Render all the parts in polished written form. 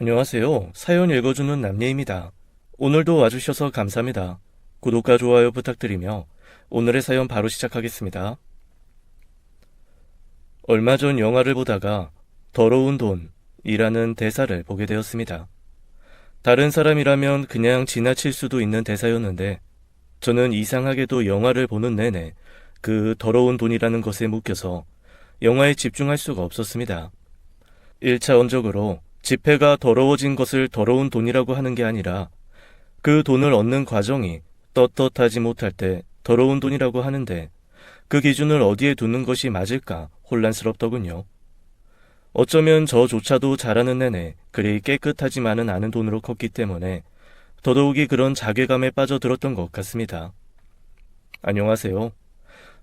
안녕하세요. 사연 읽어주는 남예입니다. 오늘도 와주셔서 감사합니다. 구독과 좋아요 부탁드리며 오늘의 사연 바로 시작하겠습니다. 얼마 전 영화를 보다가 더러운 돈이라는 대사를 보게 되었습니다. 다른 사람이라면 그냥 지나칠 수도 있는 대사였는데 저는 이상하게도 영화를 보는 내내 그 더러운 돈이라는 것에 묶여서 영화에 집중할 수가 없었습니다. 1차원적으로 지폐가 더러워진 것을 더러운 돈이라고 하는 게 아니라 그 돈을 얻는 과정이 떳떳하지 못할 때 더러운 돈이라고 하는데 그 기준을 어디에 두는 것이 맞을까 혼란스럽더군요. 어쩌면 저조차도 자라는 내내 그리 깨끗하지만은 않은 돈으로 컸기 때문에 더더욱이 그런 자괴감에 빠져들었던 것 같습니다. 안녕하세요.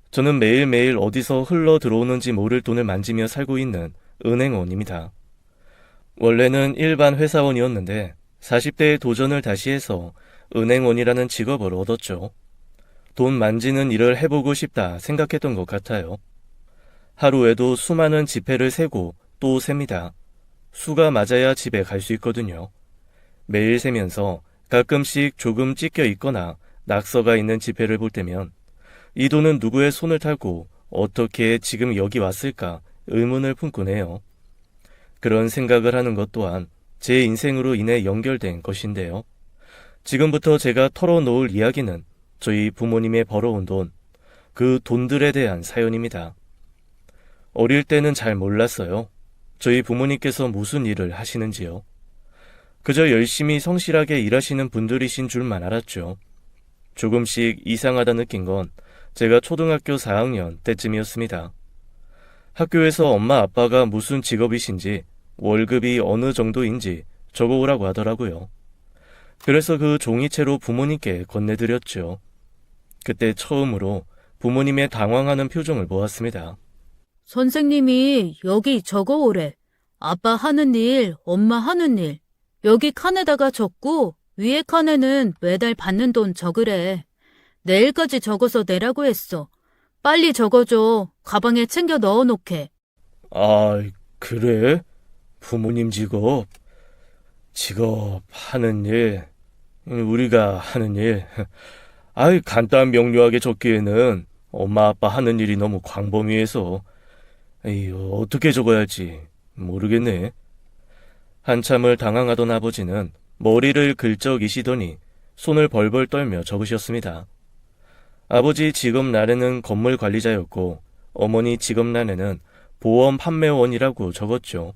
저는 매일매일 어디서 흘러 들어오는지 모를 돈을 만지며 살고 있는 은행원입니다. 원래는 일반 회사원이었는데 40대에 도전을 다시 해서 은행원이라는 직업을 얻었죠. 돈 만지는 일을 해보고 싶다 생각했던 것 같아요. 하루에도 수많은 지폐를 세고 또 셉니다. 수가 맞아야 집에 갈 수 있거든요. 매일 세면서 가끔씩 조금 찢겨 있거나 낙서가 있는 지폐를 볼 때면 이 돈은 누구의 손을 타고 어떻게 지금 여기 왔을까 의문을 품곤 해요. 그런 생각을 하는 것 또한 제 인생으로 인해 연결된 것인데요. 지금부터 제가 털어놓을 이야기는 저희 부모님의 벌어온 돈, 그 돈들에 대한 사연입니다. 어릴 때는 잘 몰랐어요. 저희 부모님께서 무슨 일을 하시는지요. 그저 열심히 성실하게 일하시는 분들이신 줄만 알았죠. 조금씩 이상하다 느낀 건 제가 초등학교 4학년 때쯤이었습니다. 학교에서 엄마 아빠가 무슨 직업이신지 월급이 어느 정도인지 적어오라고 하더라고요. 그래서 그 종이채로 부모님께 건네드렸죠. 그때 처음으로 부모님의 당황하는 표정을 보았습니다. 선생님이 여기 적어오래. 아빠 하는 일, 엄마 하는 일. 여기 칸에다가 적고 위에 칸에는 매달 받는 돈 적으래. 내일까지 적어서 내라고 했어. 빨리 적어줘. 가방에 챙겨 넣어놓게. 아, 그래? 부모님 직업 하는 일, 우리가 하는 일. 간단 명료하게 적기에는 엄마 아빠 하는 일이 너무 광범위해서 어떻게 적어야 할지 모르겠네. 한참을 당황하던 아버지는 머리를 긁적이시더니 손을 벌벌 떨며 적으셨습니다. 아버지 직업란에는 건물 관리자였고 어머니 직업란에는 보험 판매원이라고 적었죠.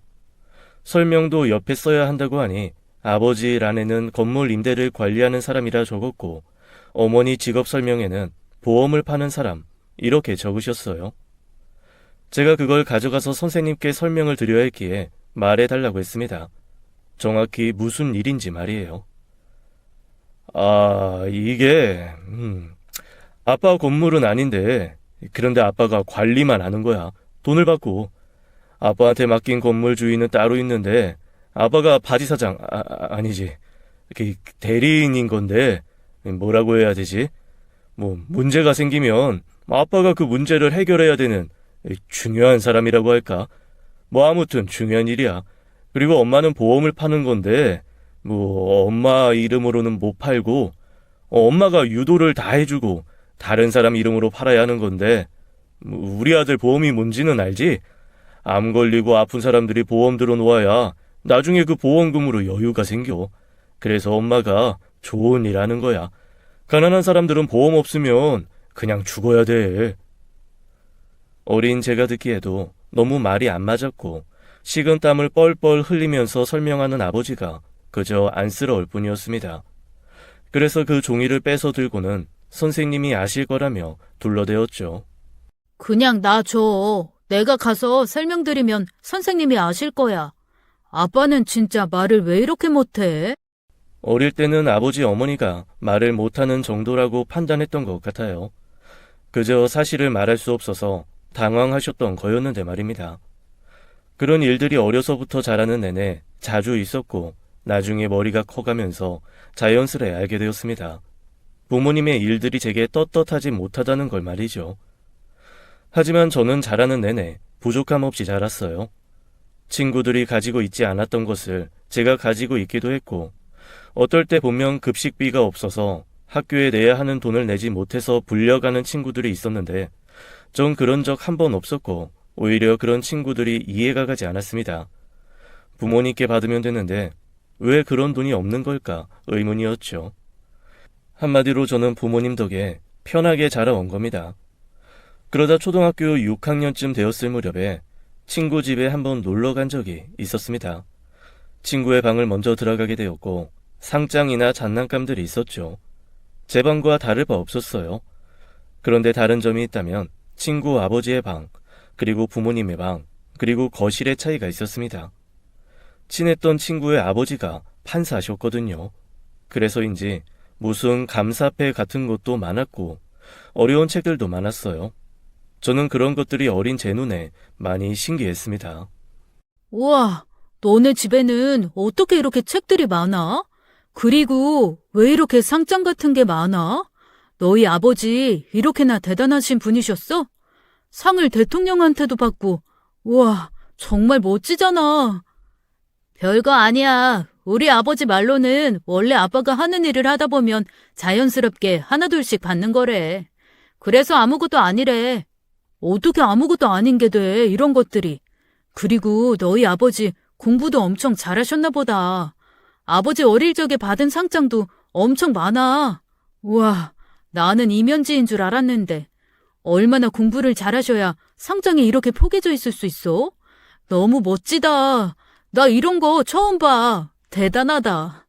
설명도 옆에 써야 한다고 하니 아버지 란에는 건물 임대를 관리하는 사람이라 적었고 어머니 직업 설명에는 보험을 파는 사람 이렇게 적으셨어요. 제가 그걸 가져가서 선생님께 설명을 드려야 했기에 말해달라고 했습니다. 정확히 무슨 일인지 말이에요. 이게 아빠 건물은 아닌데 그런데 아빠가 관리만 하는 거야. 돈을 받고. 아빠한테 맡긴 건물 주인은 따로 있는데 아빠가 바지사장 아니지 대리인인 건데 뭐라고 해야 되지? 문제가 생기면 아빠가 그 문제를 해결해야 되는 중요한 사람이라고 할까? 아무튼 중요한 일이야. 그리고 엄마는 보험을 파는 건데 엄마 이름으로는 못 팔고 엄마가 유도를 다 해주고 다른 사람 이름으로 팔아야 하는 건데 우리 아들 보험이 뭔지는 알지? 암 걸리고 아픈 사람들이 보험 들어놓아야 나중에 그 보험금으로 여유가 생겨. 그래서 엄마가 좋은 일 하는 거야. 가난한 사람들은 보험 없으면 그냥 죽어야 돼. 어린 제가 듣기에도 너무 말이 안 맞았고 식은땀을 뻘뻘 흘리면서 설명하는 아버지가 그저 안쓰러울 뿐이었습니다. 그래서 그 종이를 빼서 들고는 선생님이 아실 거라며 둘러대었죠. 그냥 놔줘. 내가 가서 설명드리면 선생님이 아실 거야. 아빠는 진짜 말을 왜 이렇게 못해? 어릴 때는 아버지 어머니가 말을 못하는 정도라고 판단했던 것 같아요. 그저 사실을 말할 수 없어서 당황하셨던 거였는데 말입니다. 그런 일들이 어려서부터 자라는 내내 자주 있었고 나중에 머리가 커가면서 자연스레 알게 되었습니다. 부모님의 일들이 제게 떳떳하지 못하다는 걸 말이죠. 하지만 저는 자라는 내내 부족함 없이 자랐어요. 친구들이 가지고 있지 않았던 것을 제가 가지고 있기도 했고, 어떨 때 보면 급식비가 없어서 학교에 내야 하는 돈을 내지 못해서 불려가는 친구들이 있었는데, 전 그런 적 한 번 없었고, 오히려 그런 친구들이 이해가 가지 않았습니다. 부모님께 받으면 되는데, 왜 그런 돈이 없는 걸까 의문이었죠. 한마디로 저는 부모님 덕에 편하게 자라온 겁니다. 그러다 초등학교 6학년쯤 되었을 무렵에 친구 집에 한번 놀러 간 적이 있었습니다. 친구의 방을 먼저 들어가게 되었고 상장이나 장난감들이 있었죠. 제 방과 다를 바 없었어요. 그런데 다른 점이 있다면 친구 아버지의 방, 그리고 부모님의 방, 그리고 거실의 차이가 있었습니다. 친했던 친구의 아버지가 판사셨거든요. 그래서인지 무슨 감사패 같은 것도 많았고 어려운 책들도 많았어요. 저는 그런 것들이 어린 제 눈에 많이 신기했습니다. 우와, 너네 집에는 어떻게 이렇게 책들이 많아? 그리고 왜 이렇게 상장 같은 게 많아? 너희 아버지 이렇게나 대단하신 분이셨어? 상을 대통령한테도 받고, 우와, 정말 멋지잖아. 별거 아니야. 우리 아버지 말로는 원래 아빠가 하는 일을 하다 보면 자연스럽게 하나둘씩 받는 거래. 그래서 아무것도 아니래. 어떻게 아무것도 아닌 게 돼, 이런 것들이. 그리고 너희 아버지 공부도 엄청 잘하셨나 보다. 아버지 어릴 적에 받은 상장도 엄청 많아. 우와, 나는 이면지인 줄 알았는데 얼마나 공부를 잘하셔야 상장이 이렇게 포개져 있을 수 있어? 너무 멋지다. 나 이런 거 처음 봐. 대단하다.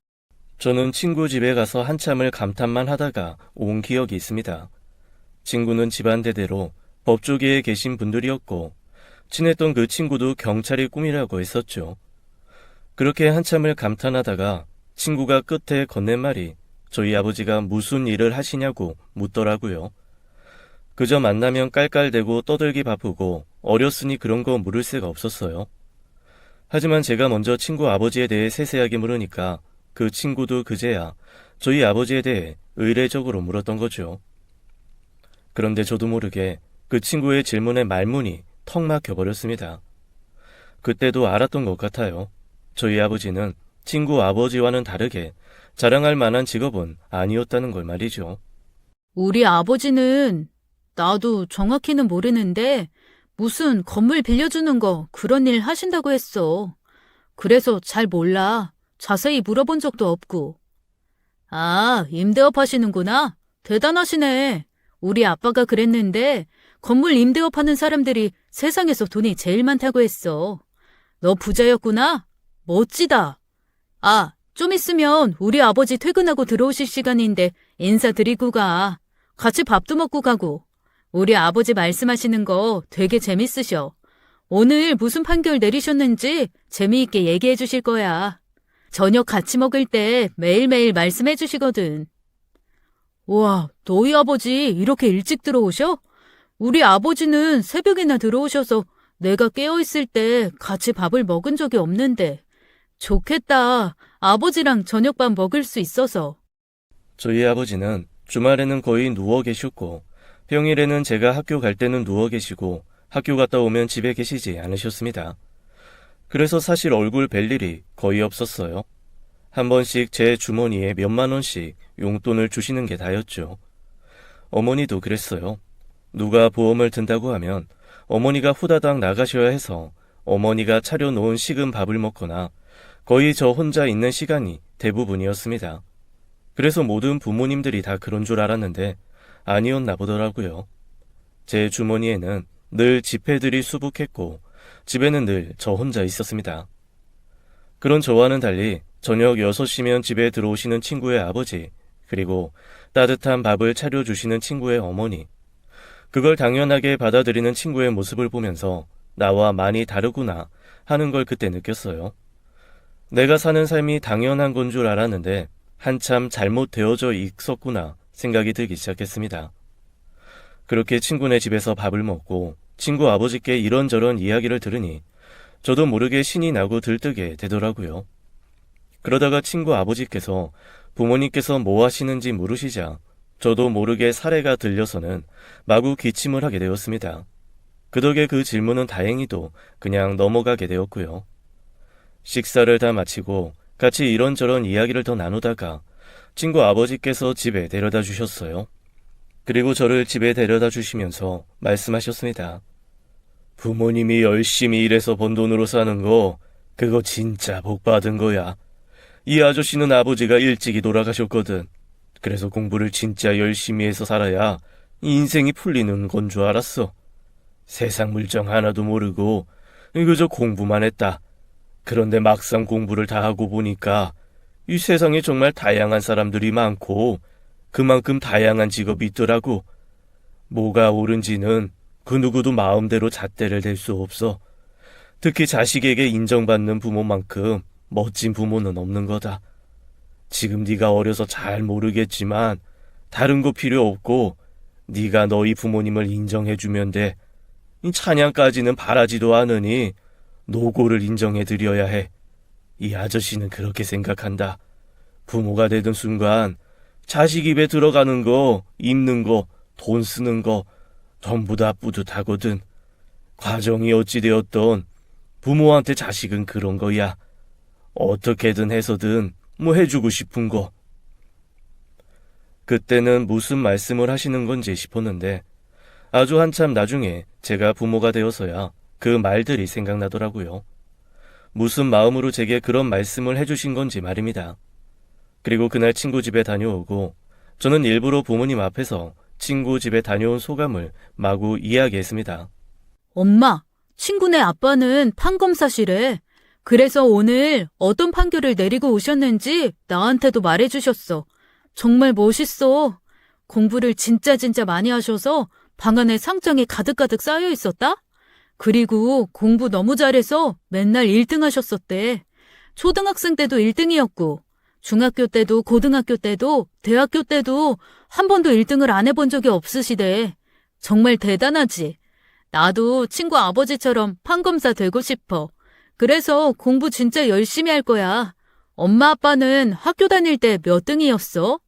저는 친구 집에 가서 한참을 감탄만 하다가 온 기억이 있습니다. 친구는 집안 대대로 법조계에 계신 분들이었고 친했던 그 친구도 경찰이 꿈이라고 했었죠. 그렇게 한참을 감탄하다가 친구가 끝에 건넨 말이 저희 아버지가 무슨 일을 하시냐고 묻더라고요. 그저 만나면 깔깔대고 떠들기 바쁘고 어렸으니 그런 거 물을 새가 없었어요. 하지만 제가 먼저 친구 아버지에 대해 세세하게 물으니까 그 친구도 그제야 저희 아버지에 대해 의례적으로 물었던 거죠. 그런데 저도 모르게 그 친구의 질문에 말문이 턱 막혀버렸습니다. 그때도 알았던 것 같아요. 저희 아버지는 친구 아버지와는 다르게 자랑할 만한 직업은 아니었다는 걸 말이죠. 우리 아버지는 나도 정확히는 모르는데 무슨 건물 빌려주는 거 그런 일 하신다고 했어. 그래서 잘 몰라. 자세히 물어본 적도 없고. 아, 임대업 하시는구나. 대단하시네. 우리 아빠가 그랬는데 건물 임대업 하는 사람들이 세상에서 돈이 제일 많다고 했어. 너 부자였구나? 멋지다. 아, 좀 있으면 우리 아버지 퇴근하고 들어오실 시간인데 인사드리고 가. 같이 밥도 먹고 가고. 우리 아버지 말씀하시는 거 되게 재밌으셔. 오늘 무슨 판결 내리셨는지 재미있게 얘기해 주실 거야. 저녁 같이 먹을 때 매일매일 말씀해 주시거든. 와, 너희 아버지 이렇게 일찍 들어오셔? 우리 아버지는 새벽이나 들어오셔서 내가 깨어있을 때 같이 밥을 먹은 적이 없는데. 좋겠다. 아버지랑 저녁밥 먹을 수 있어서. 저희 아버지는 주말에는 거의 누워 계셨고 평일에는 제가 학교 갈 때는 누워 계시고 학교 갔다 오면 집에 계시지 않으셨습니다. 그래서 사실 얼굴 뵐 일이 거의 없었어요. 한 번씩 제 주머니에 몇만 원씩 용돈을 주시는 게 다였죠. 어머니도 그랬어요. 누가 보험을 든다고 하면 어머니가 후다닥 나가셔야 해서 어머니가 차려놓은 식은 밥을 먹거나 거의 저 혼자 있는 시간이 대부분이었습니다. 그래서 모든 부모님들이 다 그런 줄 알았는데 아니었나 보더라고요. 제 주머니에는 늘 지폐들이 수북했고 집에는 늘 저 혼자 있었습니다. 그런 저와는 달리 저녁 6시면 집에 들어오시는 친구의 아버지, 그리고 따뜻한 밥을 차려주시는 친구의 어머니, 그걸 당연하게 받아들이는 친구의 모습을 보면서 나와 많이 다르구나 하는 걸 그때 느꼈어요. 내가 사는 삶이 당연한 건 줄 알았는데 한참 잘못 되어져 있었구나 생각이 들기 시작했습니다. 그렇게 친구네 집에서 밥을 먹고 친구 아버지께 이런저런 이야기를 들으니 저도 모르게 신이 나고 들뜨게 되더라고요. 그러다가 친구 아버지께서 부모님께서 뭐 하시는지 물으시자 저도 모르게 사례가 들려서는 마구 기침을 하게 되었습니다. 그 덕에 그 질문은 다행히도 그냥 넘어가게 되었고요. 식사를 다 마치고 같이 이런저런 이야기를 더 나누다가 친구 아버지께서 집에 데려다 주셨어요. 그리고 저를 집에 데려다 주시면서 말씀하셨습니다. 부모님이 열심히 일해서 번 돈으로 사는 거, 그거 진짜 복 받은 거야. 이 아저씨는 아버지가 일찍이 돌아가셨거든. 그래서 공부를 진짜 열심히 해서 살아야 인생이 풀리는 건 줄 알았어. 세상 물정 하나도 모르고 그저 공부만 했다. 그런데 막상 공부를 다 하고 보니까 이 세상에 정말 다양한 사람들이 많고 그만큼 다양한 직업이 있더라고. 뭐가 옳은지는 그 누구도 마음대로 잣대를 댈 수 없어. 특히 자식에게 인정받는 부모만큼 멋진 부모는 없는 거다. 지금 네가 어려서 잘 모르겠지만 다른 거 필요 없고 네가 너희 부모님을 인정해주면 돼. 이 찬양까지는 바라지도 않으니 노고를 인정해드려야 해. 이 아저씨는 그렇게 생각한다. 부모가 되던 순간 자식 입에 들어가는 거, 입는 거, 돈 쓰는 거 전부 다 뿌듯하거든. 과정이 어찌되었던 부모한테 자식은 그런 거야. 어떻게든 해서든 뭐 해주고 싶은 거. 그때는 무슨 말씀을 하시는 건지 싶었는데 아주 한참 나중에 제가 부모가 되어서야 그 말들이 생각나더라고요. 무슨 마음으로 제게 그런 말씀을 해주신 건지 말입니다. 그리고 그날 친구 집에 다녀오고 저는 일부러 부모님 앞에서 친구 집에 다녀온 소감을 마구 이야기했습니다. 엄마, 친구네 아빠는 판검사시래. 그래서 오늘 어떤 판결을 내리고 오셨는지 나한테도 말해주셨어. 정말 멋있어. 공부를 진짜 많이 하셔서 방 안에 상장이 가득가득 쌓여 있었다? 그리고 공부 너무 잘해서 맨날 1등 하셨었대. 초등학생 때도 1등이었고, 중학교 때도 고등학교 때도 대학교 때도 한 번도 1등을 안 해본 적이 없으시대. 정말 대단하지. 나도 친구 아버지처럼 판검사 되고 싶어. 그래서 공부 진짜 열심히 할 거야. 엄마 아빠는 학교 다닐 때 몇 등이었어?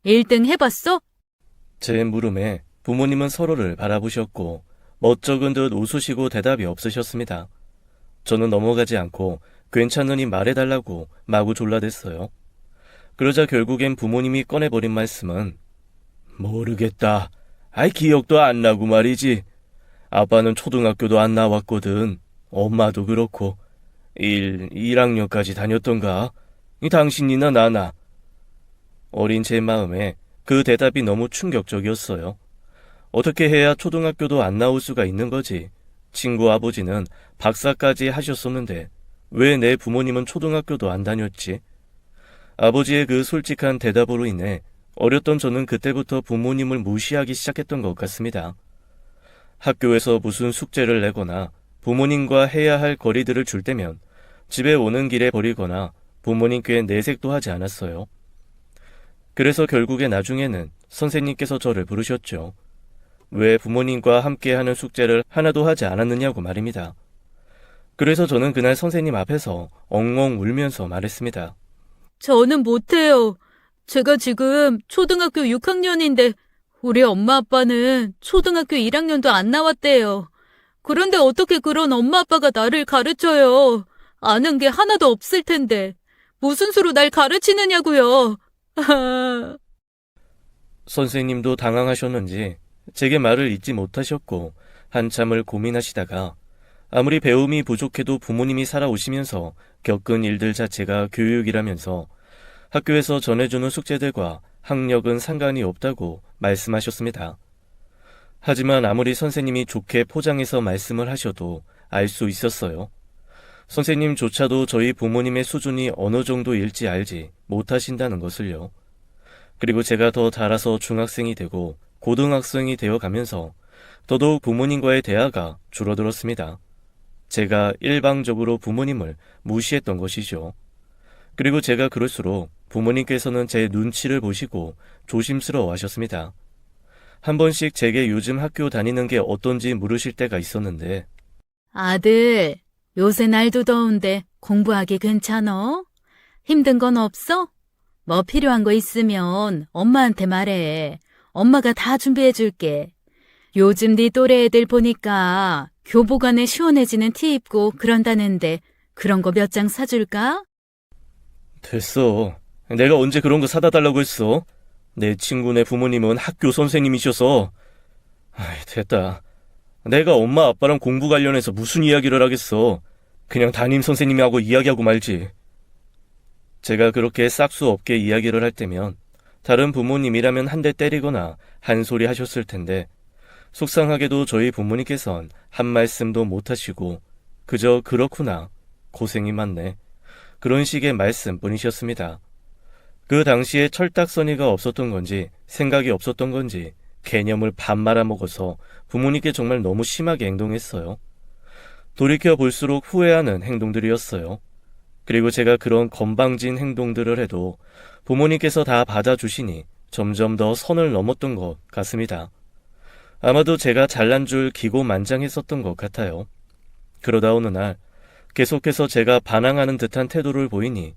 1등 해봤어? 제 물음에 부모님은 서로를 바라보셨고 멋쩍은 듯 웃으시고 대답이 없으셨습니다. 저는 넘어가지 않고 괜찮으니 말해달라고 마구 졸라댔어요. 그러자 결국엔 부모님이 꺼내버린 말씀은 모르겠다. 아이 기억도 안 나고 말이지. 아빠는 초등학교도 안 나왔거든. 엄마도 그렇고 1학년까지 다녔던가? 당신이나 나나. 어린 제 마음에 그 대답이 너무 충격적이었어요. 어떻게 해야 초등학교도 안 나올 수가 있는 거지? 친구 아버지는 박사까지 하셨었는데 왜 내 부모님은 초등학교도 안 다녔지? 아버지의 그 솔직한 대답으로 인해 어렸던 저는 그때부터 부모님을 무시하기 시작했던 것 같습니다. 학교에서 무슨 숙제를 내거나 부모님과 해야 할 거리들을 줄 때면 집에 오는 길에 버리거나 부모님께 내색도 하지 않았어요. 그래서 결국에 나중에는 선생님께서 저를 부르셨죠. 왜 부모님과 함께하는 숙제를 하나도 하지 않았느냐고 말입니다. 그래서 저는 그날 선생님 앞에서 엉엉 울면서 말했습니다. 저는 못해요. 제가 지금 초등학교 6학년인데 우리 엄마 아빠는 초등학교 1학년도 안 나왔대요. 그런데 어떻게 그런 엄마 아빠가 나를 가르쳐요. 아는 게 하나도 없을 텐데 무슨 수로 날 가르치느냐고요. 선생님도 당황하셨는지 제게 말을 잇지 못하셨고 한참을 고민하시다가 아무리 배움이 부족해도 부모님이 살아오시면서 겪은 일들 자체가 교육이라면서 학교에서 전해주는 숙제들과 학력은 상관이 없다고 말씀하셨습니다. 하지만 아무리 선생님이 좋게 포장해서 말씀을 하셔도 알 수 있었어요. 선생님조차도 저희 부모님의 수준이 어느 정도일지 알지 못하신다는 것을요. 그리고 제가 더 자라서 중학생이 되고 고등학생이 되어 가면서 더더욱 부모님과의 대화가 줄어들었습니다. 제가 일방적으로 부모님을 무시했던 것이죠. 그리고 제가 그럴수록 부모님께서는 제 눈치를 보시고 조심스러워 하셨습니다. 한 번씩 제게 요즘 학교 다니는 게 어떤지 물으실 때가 있었는데 아들, 요새 날도 더운데 공부하기 괜찮어? 힘든 건 없어? 뭐 필요한 거 있으면 엄마한테 말해. 엄마가 다 준비해 줄게. 요즘 네 또래 애들 보니까 교복 안에 시원해지는 티 입고 그런다는데 그런 거 몇 장 사줄까? 됐어. 내가 언제 그런 거 사다 달라고 했어? 내 친구네 부모님은 학교 선생님이셔서. 됐다. 내가 엄마 아빠랑 공부 관련해서 무슨 이야기를 하겠어. 그냥 담임 선생님하고 이야기하고 말지. 제가 그렇게 싹수 없게 이야기를 할 때면 다른 부모님이라면 한 대 때리거나 한 소리 하셨을 텐데, 속상하게도 저희 부모님께선 한 말씀도 못 하시고 그저 그렇구나, 고생이 많네, 그런 식의 말씀뿐이셨습니다. 그 당시에 철딱서니가 없었던 건지 생각이 없었던 건지 개념을 밥 말아먹어서 부모님께 정말 너무 심하게 행동했어요. 돌이켜 볼수록 후회하는 행동들이었어요. 그리고 제가 그런 건방진 행동들을 해도 부모님께서 다 받아주시니 점점 더 선을 넘었던 것 같습니다. 아마도 제가 잘난 줄 기고만장했었던 것 같아요. 그러다 어느 날 계속해서 제가 반항하는 듯한 태도를 보이니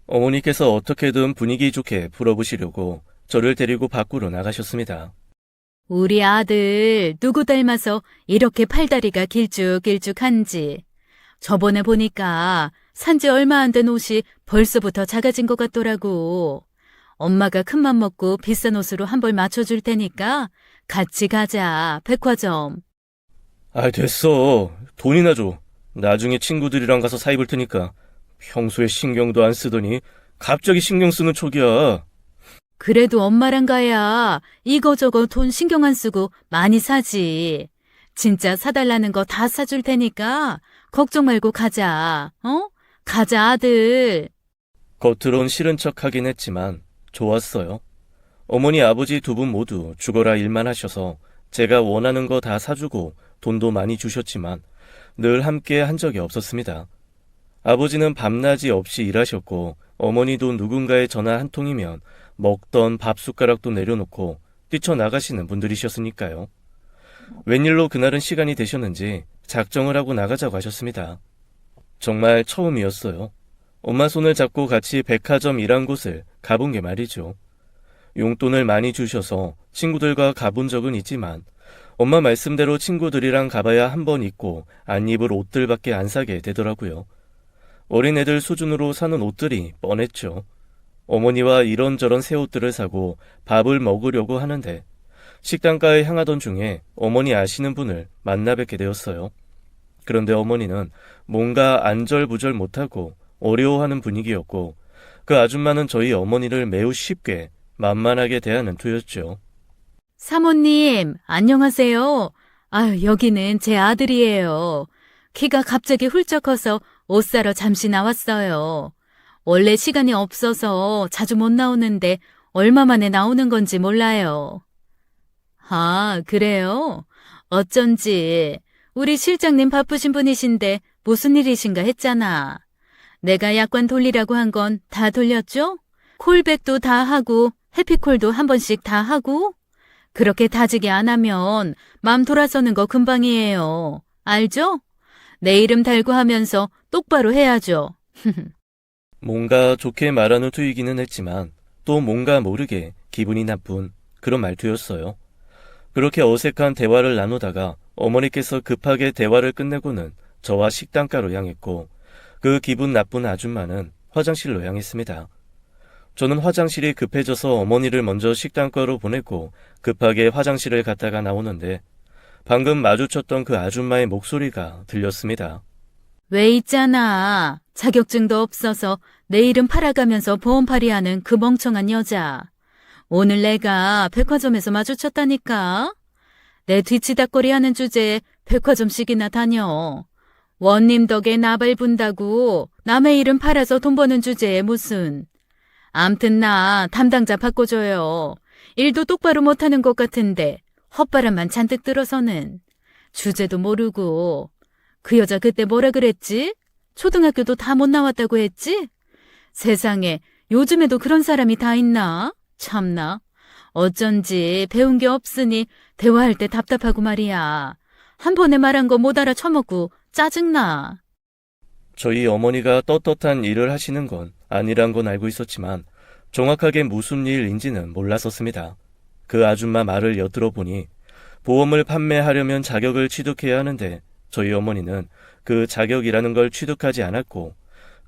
어머니께서 어떻게든 분위기 좋게 풀어보시려고 저를 데리고 밖으로 나가셨습니다. 우리 아들 누구 닮아서 이렇게 팔다리가 길쭉길쭉한지. 저번에 보니까 산지 얼마 안 된 옷이 벌써부터 작아진 것 같더라고. 엄마가 큰맘 먹고 비싼 옷으로 한 벌 맞춰줄 테니까 같이 가자, 백화점. 됐어. 돈이나 줘. 나중에 친구들이랑 가서 사 입을 테니까. 평소에 신경도 안 쓰더니 갑자기 신경 쓰는 척이야. 그래도 엄마랑 가야 이거저거 돈 신경 안 쓰고 많이 사지. 진짜 사달라는 거 다 사줄 테니까 걱정 말고 가자. 가자, 아들. 겉으론 싫은 척 하긴 했지만 좋았어요. 어머니 아버지 두 분 모두 죽어라 일만 하셔서 제가 원하는 거 다 사주고 돈도 많이 주셨지만 늘 함께 한 적이 없었습니다. 아버지는 밤낮이 없이 일하셨고 어머니도 누군가의 전화 한 통이면 먹던 밥 숟가락도 내려놓고 뛰쳐나가시는 분들이셨으니까요. 웬일로 그날은 시간이 되셨는지 작정을 하고 나가자고 하셨습니다. 정말 처음이었어요. 엄마 손을 잡고 같이 백화점 일한 곳을 가본 게 말이죠. 용돈을 많이 주셔서 친구들과 가본 적은 있지만 엄마 말씀대로 친구들이랑 가봐야 한 번 입고 안 입을 옷들밖에 안 사게 되더라고요. 어린애들 수준으로 사는 옷들이 뻔했죠. 어머니와 이런저런 새 옷들을 사고 밥을 먹으려고 하는데 식당가에 향하던 중에 어머니 아시는 분을 만나 뵙게 되었어요. 그런데 어머니는 뭔가 안절부절 못하고 어려워하는 분위기였고 그 아줌마는 저희 어머니를 매우 쉽게 만만하게 대하는 투였죠. 사모님, 안녕하세요. 여기는 제 아들이에요. 키가 갑자기 훌쩍 커서 옷 사러 잠시 나왔어요. 원래 시간이 없어서 자주 못 나오는데 얼마 만에 나오는 건지 몰라요. 그래요? 어쩐지 우리 실장님 바쁘신 분이신데 무슨 일이신가 했잖아. 내가 약관 돌리라고 한 건 다 돌렸죠? 콜백도 다 하고 해피콜도 한 번씩 다 하고. 그렇게 다지게 안 하면 맘 돌아서는 거 금방이에요. 알죠? 내 이름 달고 하면서 똑바로 해야죠. 뭔가 좋게 말하는 투이기는 했지만 또 뭔가 모르게 기분이 나쁜 그런 말투였어요. 그렇게 어색한 대화를 나누다가 어머니께서 급하게 대화를 끝내고는 저와 식당가로 향했고 그 기분 나쁜 아줌마는 화장실로 향했습니다. 저는 화장실이 급해져서 어머니를 먼저 식당가로 보냈고 급하게 화장실을 갔다가 나오는데 방금 마주쳤던 그 아줌마의 목소리가 들렸습니다. 왜 있잖아. 자격증도 없어서 내 이름 팔아가면서 보험팔이하는 그 멍청한 여자. 오늘 내가 백화점에서 마주쳤다니까. 내 뒤치다꺼리 하는 주제에 백화점씩이나 다녀. 원님 덕에 나발 분다고 남의 이름 팔아서 돈 버는 주제에 무슨. 암튼 나 담당자 바꿔줘요. 일도 똑바로 못하는 것 같은데 헛바람만 잔뜩 들어서는. 주제도 모르고. 그 여자 그때 뭐라 그랬지? 초등학교도 다 못 나왔다고 했지? 세상에 요즘에도 그런 사람이 다 있나? 참나. 어쩐지 배운 게 없으니 대화할 때 답답하고 말이야. 한 번에 말한 거 못 알아쳐먹고 짜증나. 저희 어머니가 떳떳한 일을 하시는 건 아니란 건 알고 있었지만 정확하게 무슨 일인지는 몰랐었습니다. 그 아줌마 말을 엿들어 보니 보험을 판매하려면 자격을 취득해야 하는데 저희 어머니는 그 자격이라는 걸 취득하지 않았고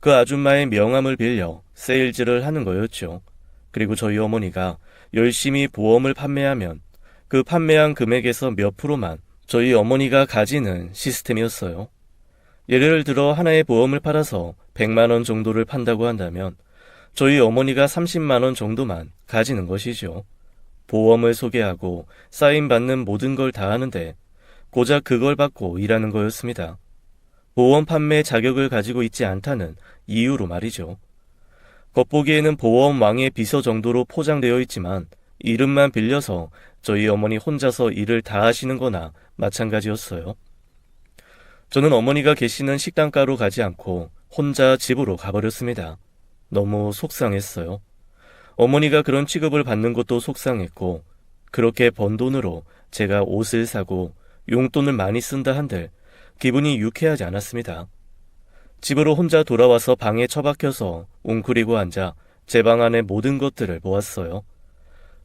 그 아줌마의 명함을 빌려 세일즈를 하는 거였죠. 그리고 저희 어머니가 열심히 보험을 판매하면 그 판매한 금액에서 몇 프로만 저희 어머니가 가지는 시스템이었어요. 예를 들어 하나의 보험을 팔아서 100만 원 정도를 판다고 한다면 저희 어머니가 30만 원 정도만 가지는 것이죠. 보험을 소개하고 사인받는 모든 걸 다 하는데 고작 그걸 받고 일하는 거였습니다. 보험 판매 자격을 가지고 있지 않다는 이유로 말이죠. 겉보기에는 보험 왕의 비서 정도로 포장되어 있지만 이름만 빌려서 저희 어머니 혼자서 일을 다 하시는 거나 마찬가지였어요. 저는 어머니가 계시는 식당가로 가지 않고 혼자 집으로 가버렸습니다. 너무 속상했어요. 어머니가 그런 취급을 받는 것도 속상했고 그렇게 번 돈으로 제가 옷을 사고 용돈을 많이 쓴다 한들 기분이 유쾌하지 않았습니다. 집으로 혼자 돌아와서 방에 처박혀서 웅크리고 앉아 제 방 안의 모든 것들을 모았어요.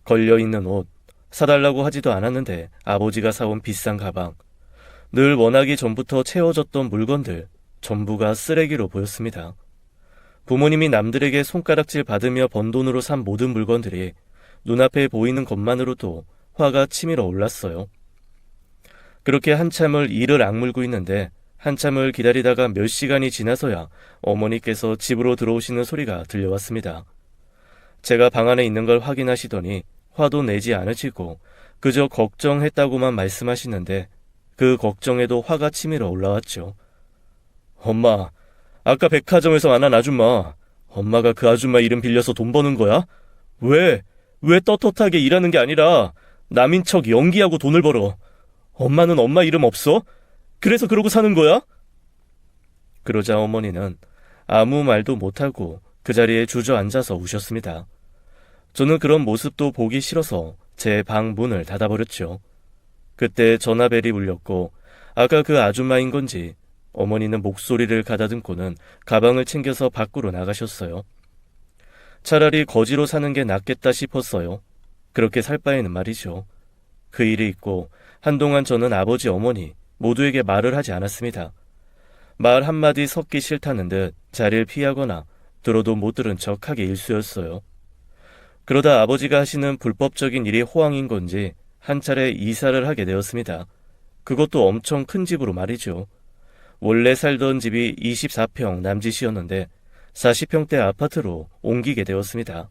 걸려있는 옷, 사달라고 하지도 않았는데 아버지가 사온 비싼 가방, 늘 원하기 전부터 채워졌던 물건들, 전부가 쓰레기로 보였습니다. 부모님이 남들에게 손가락질 받으며 번 돈으로 산 모든 물건들이 눈앞에 보이는 것만으로도 화가 치밀어 올랐어요. 그렇게 한참을 이를 악물고 있는데 한참을 기다리다가 몇 시간이 지나서야 어머니께서 집으로 들어오시는 소리가 들려왔습니다. 제가 방 안에 있는 걸 확인하시더니 화도 내지 않으시고 그저 걱정했다고만 말씀하시는데 그 걱정에도 화가 치밀어 올라왔죠. 엄마, 아까 백화점에서 만난 아줌마, 엄마가 그 아줌마 이름 빌려서 돈 버는 거야? 왜 떳떳하게 일하는 게 아니라 남인 척 연기하고 돈을 벌어? 엄마는 엄마 이름 없어? 그래서 그러고 사는 거야? 그러자 어머니는 아무 말도 못하고 그 자리에 주저앉아서 우셨습니다. 저는 그런 모습도 보기 싫어서 제 방 문을 닫아버렸죠. 그때 전화벨이 울렸고 아까 그 아줌마인 건지 어머니는 목소리를 가다듬고는 가방을 챙겨서 밖으로 나가셨어요. 차라리 거지로 사는 게 낫겠다 싶었어요. 그렇게 살 바에는 말이죠. 그 일이 있고 한동안 저는 아버지 어머니 모두에게 말을 하지 않았습니다. 말 한마디 섞기 싫다는 듯 자리를 피하거나 들어도 못 들은 척하기 일쑤였어요. 그러다 아버지가 하시는 불법적인 일이 호황인 건지 한 차례 이사를 하게 되었습니다. 그것도 엄청 큰 집으로 말이죠. 원래 살던 집이 24평 남짓이었는데 40평대 아파트로 옮기게 되었습니다.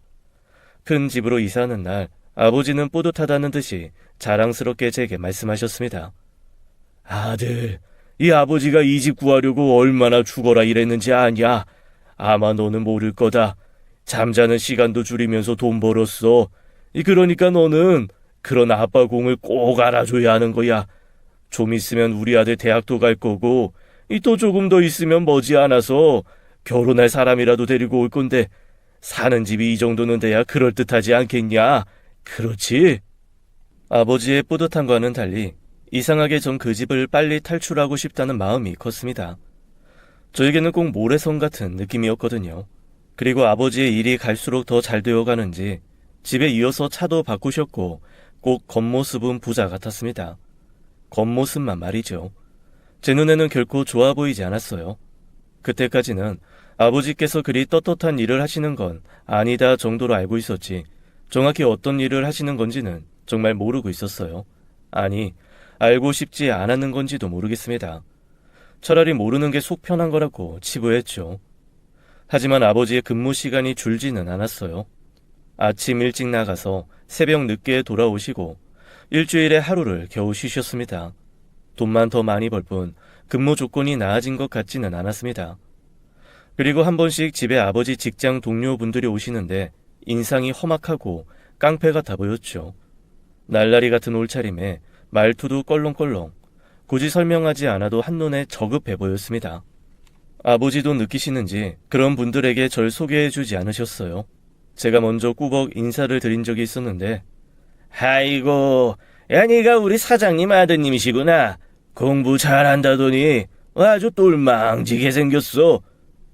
큰 집으로 이사하는 날 아버지는 뿌듯하다는 듯이 자랑스럽게 제게 말씀하셨습니다. 아들, 이 아버지가 이 집 구하려고 얼마나 죽어라 일했는지 아냐? 아마 너는 모를 거다. 잠자는 시간도 줄이면서 돈 벌었어. 그러니까 너는 그런 아빠 공을 꼭 알아줘야 하는 거야. 좀 있으면 우리 아들 대학도 갈 거고 또 조금 더 있으면 머지않아서 결혼할 사람이라도 데리고 올 건데 사는 집이 이 정도는 돼야 그럴듯하지 않겠냐? 그렇지? 아버지의 뿌듯함과는 달리 이상하게 전 그 집을 빨리 탈출하고 싶다는 마음이 컸습니다. 저에게는 꼭 모래성 같은 느낌이었거든요. 그리고 아버지의 일이 갈수록 더 잘 되어가는지 집에 이어서 차도 바꾸셨고 꼭 겉모습은 부자 같았습니다. 겉모습만 말이죠. 제 눈에는 결코 좋아 보이지 않았어요. 그때까지는 아버지께서 그리 떳떳한 일을 하시는 건 아니다 정도로 알고 있었지 정확히 어떤 일을 하시는 건지는 정말 모르고 있었어요. 아니, 알고 싶지 않았는 건지도 모르겠습니다. 차라리 모르는 게 속 편한 거라고 치부했죠. 하지만 아버지의 근무 시간이 줄지는 않았어요. 아침 일찍 나가서 새벽 늦게 돌아오시고 일주일에 하루를 겨우 쉬셨습니다. 돈만 더 많이 벌 뿐 근무 조건이 나아진 것 같지는 않았습니다. 그리고 한 번씩 집에 아버지 직장 동료분들이 오시는데 인상이 험악하고 깡패 같아 보였죠. 날라리 같은 옷차림에 말투도 껄렁껄렁, 굳이 설명하지 않아도 한눈에 저급해 보였습니다. 아버지도 느끼시는지 그런 분들에게 절 소개해주지 않으셨어요. 제가 먼저 꾸벅 인사를 드린 적이 있었는데 아이고, 야 니가 우리 사장님 아드님이시구나. 공부 잘한다더니 아주 똘망지게 생겼어.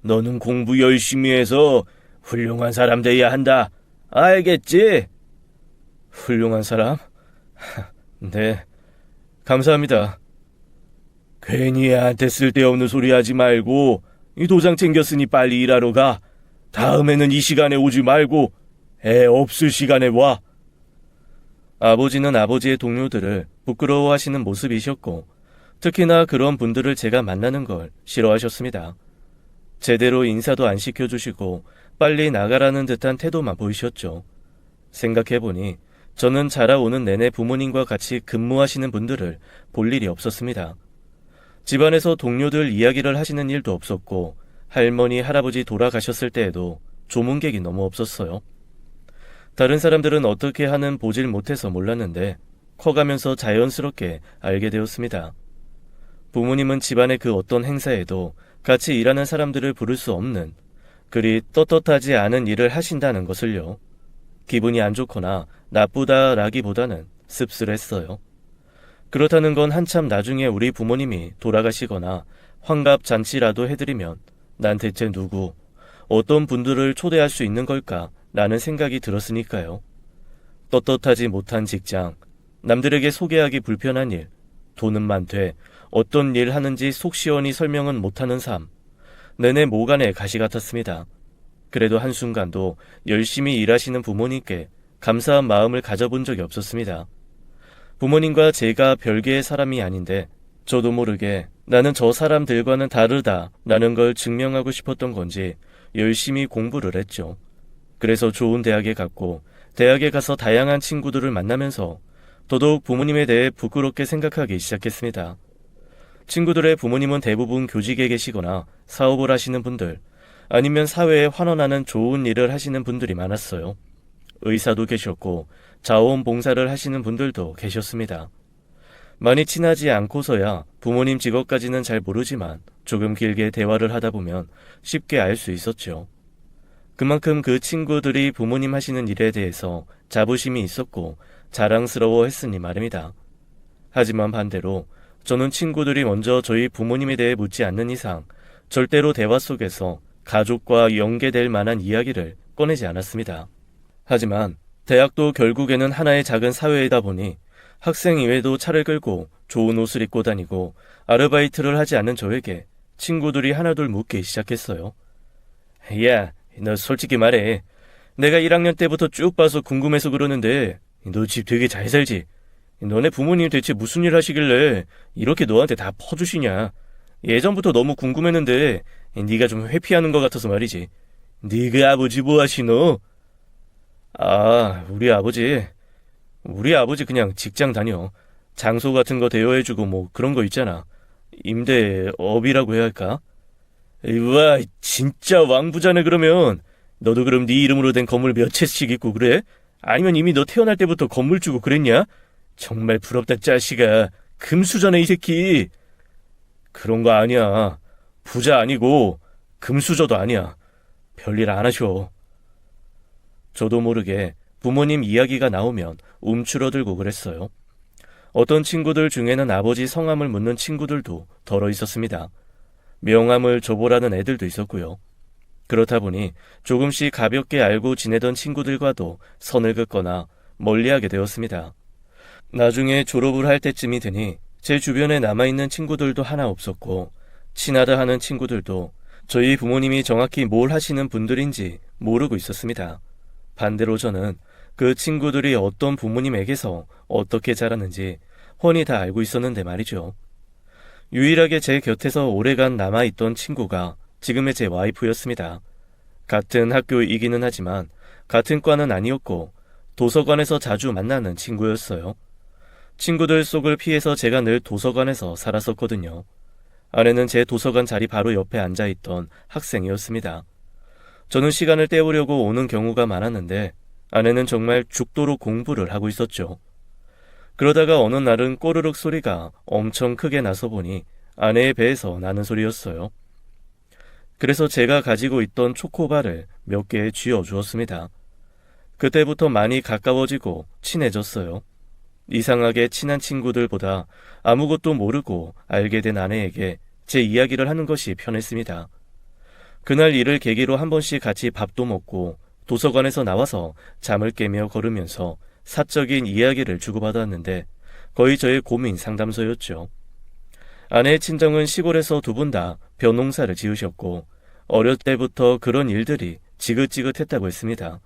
너는 공부 열심히 해서 훌륭한 사람 돼야 한다. 알겠지? 훌륭한 사람? 네, 감사합니다. 괜히 애한테 쓸데없는 소리 하지 말고 이 도장 챙겼으니 빨리 일하러 가. 다음에는 이 시간에 오지 말고 애 없을 시간에 와. 아버지는 아버지의 동료들을 부끄러워하시는 모습이셨고 특히나 그런 분들을 제가 만나는 걸 싫어하셨습니다. 제대로 인사도 안 시켜주시고 빨리 나가라는 듯한 태도만 보이셨죠. 생각해보니 저는 자라오는 내내 부모님과 같이 근무하시는 분들을 볼 일이 없었습니다. 집안에서 동료들 이야기를 하시는 일도 없었고 할머니, 할아버지 돌아가셨을 때에도 조문객이 너무 없었어요. 다른 사람들은 어떻게 하는 보질 못해서 몰랐는데 커가면서 자연스럽게 알게 되었습니다. 부모님은 집안의 그 어떤 행사에도 같이 일하는 사람들을 부를 수 없는 그리 떳떳하지 않은 일을 하신다는 것을요. 기분이 안 좋거나 나쁘다라기보다는 씁쓸했어요. 그렇다는 건 한참 나중에 우리 부모님이 돌아가시거나 환갑잔치라도 해드리면 난 대체 누구, 어떤 분들을 초대할 수 있는 걸까 라는 생각이 들었으니까요. 떳떳하지 못한 직장, 남들에게 소개하기 불편한 일, 돈은 많되 어떤 일 하는지 속 시원히 설명은 못하는 삶, 내내 모간의 가시 같았습니다. 그래도 한순간도 열심히 일하시는 부모님께 감사한 마음을 가져본 적이 없었습니다. 부모님과 제가 별개의 사람이 아닌데 저도 모르게 나는 저 사람들과는 다르다라는 걸 증명하고 싶었던 건지 열심히 공부를 했죠. 그래서 좋은 대학에 갔고 대학에 가서 다양한 친구들을 만나면서 더더욱 부모님에 대해 부끄럽게 생각하기 시작했습니다. 친구들의 부모님은 대부분 교직에 계시거나 사업을 하시는 분들, 아니면 사회에 환원하는 좋은 일을 하시는 분들이 많았어요. 의사도 계셨고 자원봉사를 하시는 분들도 계셨습니다. 많이 친하지 않고서야 부모님 직업까지는 잘 모르지만 조금 길게 대화를 하다 보면 쉽게 알 수 있었죠. 그만큼 그 친구들이 부모님 하시는 일에 대해서 자부심이 있었고 자랑스러워 했으니 말입니다. 하지만 반대로 저는 친구들이 먼저 저희 부모님에 대해 묻지 않는 이상 절대로 대화 속에서 가족과 연계될 만한 이야기를 꺼내지 않았습니다. 하지만 대학도 결국에는 하나의 작은 사회이다 보니 학생 이외에도 차를 끌고 좋은 옷을 입고 다니고 아르바이트를 하지 않는 저에게 친구들이 하나둘 묻기 시작했어요. 야, 너 솔직히 말해. 내가 1학년 때부터 쭉 봐서 궁금해서 그러는데 너 집 되게 잘 살지? 너네 부모님 대체 무슨 일 하시길래 이렇게 너한테 다 퍼주시냐? 예전부터 너무 궁금했는데 네가 좀 회피하는 것 같아서 말이지. 네가 아버지 뭐 하시노? 아, 우리 아버지 그냥 직장 다녀. 장소 같은 거 대여해주고 뭐 그런 거 있잖아. 임대업이라고 해야 할까? 와, 진짜 왕부자네. 그러면 너도 그럼 네 이름으로 된 건물 몇 채씩 있고 그래? 아니면 이미 너 태어날 때부터 건물 주고 그랬냐? 정말 부럽다 짜식아. 금수저네 이 새끼. 그런 거 아니야. 부자 아니고 금수저도 아니야. 별일 안 하셔. 저도 모르게 부모님 이야기가 나오면 움츠러들고 그랬어요. 어떤 친구들 중에는 아버지 성함을 묻는 친구들도 덜어 있었습니다. 명함을 줘보라는 애들도 있었고요. 그렇다 보니 조금씩 가볍게 알고 지내던 친구들과도 선을 긋거나 멀리하게 되었습니다. 나중에 졸업을 할 때쯤이 되니 제 주변에 남아있는 친구들도 하나 없었고 친하다 하는 친구들도 저희 부모님이 정확히 뭘 하시는 분들인지 모르고 있었습니다. 반대로 저는 그 친구들이 어떤 부모님에게서 어떻게 자랐는지 훤히 다 알고 있었는데 말이죠. 유일하게 제 곁에서 오래간 남아있던 친구가 지금의 제 와이프였습니다. 같은 학교이기는 하지만 같은 과는 아니었고 도서관에서 자주 만나는 친구였어요. 친구들 속을 피해서 제가 늘 도서관에서 살았었거든요. 아내는 제 도서관 자리 바로 옆에 앉아있던 학생이었습니다. 저는 시간을 때우려고 오는 경우가 많았는데 아내는 정말 죽도록 공부를 하고 있었죠. 그러다가 어느 날은 꼬르륵 소리가 엄청 크게 나서 보니 아내의 배에서 나는 소리였어요. 그래서 제가 가지고 있던 초코바를 몇 개 쥐어주었습니다. 그때부터 많이 가까워지고 친해졌어요. 이상하게 친한 친구들보다 아무것도 모르고 알게 된 아내에게 제 이야기를 하는 것이 편했습니다. 그날 일을 계기로 한 번씩 같이 밥도 먹고 도서관에서 나와서 잠을 깨며 걸으면서 사적인 이야기를 주고받았는데 거의 저의 고민 상담소였죠. 아내의 친정은 시골에서 두 분 다 벼농사를 지으셨고 어렸을 때부터 그런 일들이 지긋지긋했다고 했습니다.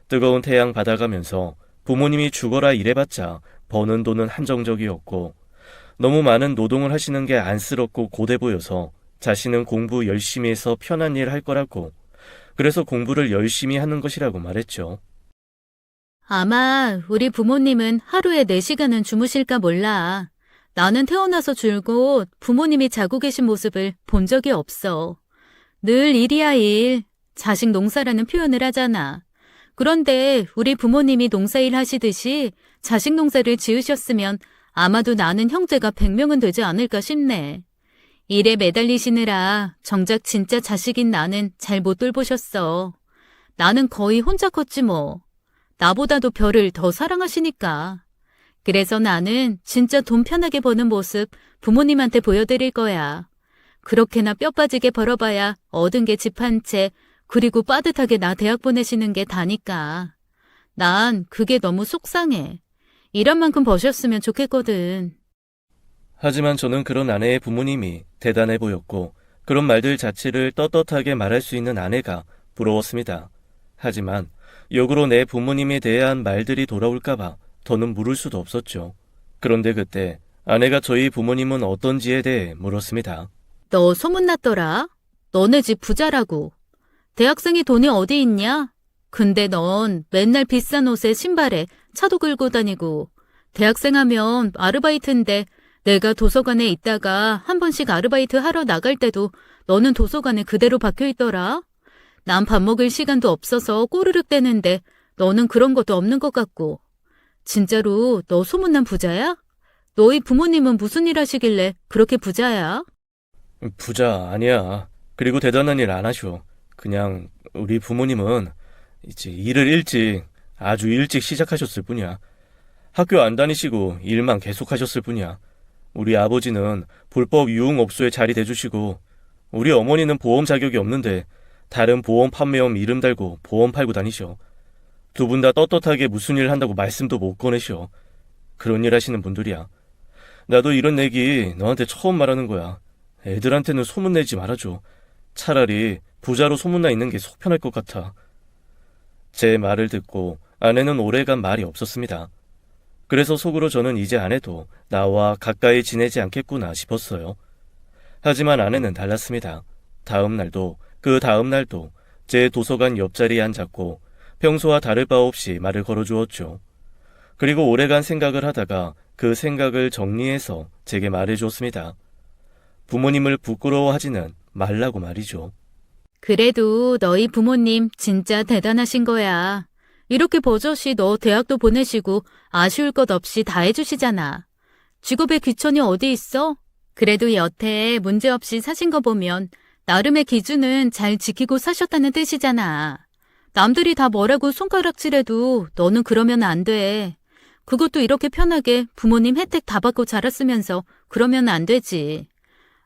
뜨거운 태양 받아가면서 부모님이 죽어라 일해봤자 버는 돈은 한정적이었고 너무 많은 노동을 하시는 게 안쓰럽고 고돼 보여서 자신은 공부 열심히 해서 편한 일 할 거라고, 그래서 공부를 열심히 하는 것이라고 말했죠. 아마 우리 부모님은 하루에 4시간은 주무실까 몰라. 나는 태어나서 줄곧 부모님이 자고 계신 모습을 본 적이 없어. 늘 일이야 일, 자식 농사라는 표현을 하잖아. 그런데 우리 부모님이 농사일 하시듯이 자식 농사를 지으셨으면 아마도 나는 형제가 100명은 되지 않을까 싶네. 일에 매달리시느라 정작 진짜 자식인 나는 잘 못 돌보셨어. 나는 거의 혼자 컸지 뭐. 나보다도 별을 더 사랑하시니까. 그래서 나는 진짜 돈 편하게 버는 모습 부모님한테 보여드릴 거야. 그렇게나 뼈 빠지게 벌어봐야 얻은 게 집 한 채, 그리고 빠듯하게 나 대학 보내시는 게 다니까. 난 그게 너무 속상해. 일한 만큼 버셨으면 좋겠거든. 하지만 저는 그런 아내의 부모님이 대단해 보였고 그런 말들 자체를 떳떳하게 말할 수 있는 아내가 부러웠습니다. 하지만 역으로 내 부모님에 대한 말들이 돌아올까봐 더는 물을 수도 없었죠. 그런데 그때 아내가 저희 부모님은 어떤지에 대해 물었습니다. 너 소문났더라? 너네 집 부자라고. 대학생이 돈이 어디 있냐? 근데 넌 맨날 비싼 옷에 신발에 차도 긁고 다니고, 대학생 하면 아르바이트인데 내가 도서관에 있다가 한 번씩 아르바이트 하러 나갈 때도 너는 도서관에 그대로 박혀 있더라. 난 밥 먹을 시간도 없어서 꼬르륵 대는데 너는 그런 것도 없는 것 같고. 진짜로 너 소문난 부자야? 너희 부모님은 무슨 일 하시길래 그렇게 부자야? 부자 아니야. 그리고 대단한 일 안 하셔. 그냥 우리 부모님은 이제 일을 아주 일찍 시작하셨을 뿐이야. 학교 안 다니시고 일만 계속 하셨을 뿐이야. 우리 아버지는 불법 유흥업소에 자리 대주시고 우리 어머니는 보험 자격이 없는데 다른 보험 판매업 이름 달고 보험 팔고 다니셔. 두 분 다 떳떳하게 무슨 일 한다고 말씀도 못 꺼내셔. 그런 일 하시는 분들이야. 나도 이런 얘기 너한테 처음 말하는 거야. 애들한테는 소문내지 말아줘. 차라리 부자로 소문나 있는 게 속 편할 것 같아. 제 말을 듣고 아내는 오래간 말이 없었습니다. 그래서 속으로 저는 이제 아내도 나와 가까이 지내지 않겠구나 싶었어요. 하지만 아내는 달랐습니다. 다음 날도 그 다음 날도 제 도서관 옆자리에 앉았고 평소와 다를 바 없이 말을 걸어주었죠. 그리고 오래간 생각을 하다가 그 생각을 정리해서 제게 말해주었습니다. 부모님을 부끄러워하지는 말라고 말이죠. 그래도 너희 부모님 진짜 대단하신 거야. 이렇게 버젓이 너 대학도 보내시고 아쉬울 것 없이 다 해주시잖아. 직업에 귀천이 어디 있어? 그래도 여태 문제없이 사신 거 보면 나름의 기준은 잘 지키고 사셨다는 뜻이잖아. 남들이 다 뭐라고 손가락질해도 너는 그러면 안 돼. 그것도 이렇게 편하게 부모님 혜택 다 받고 자랐으면서 그러면 안 되지.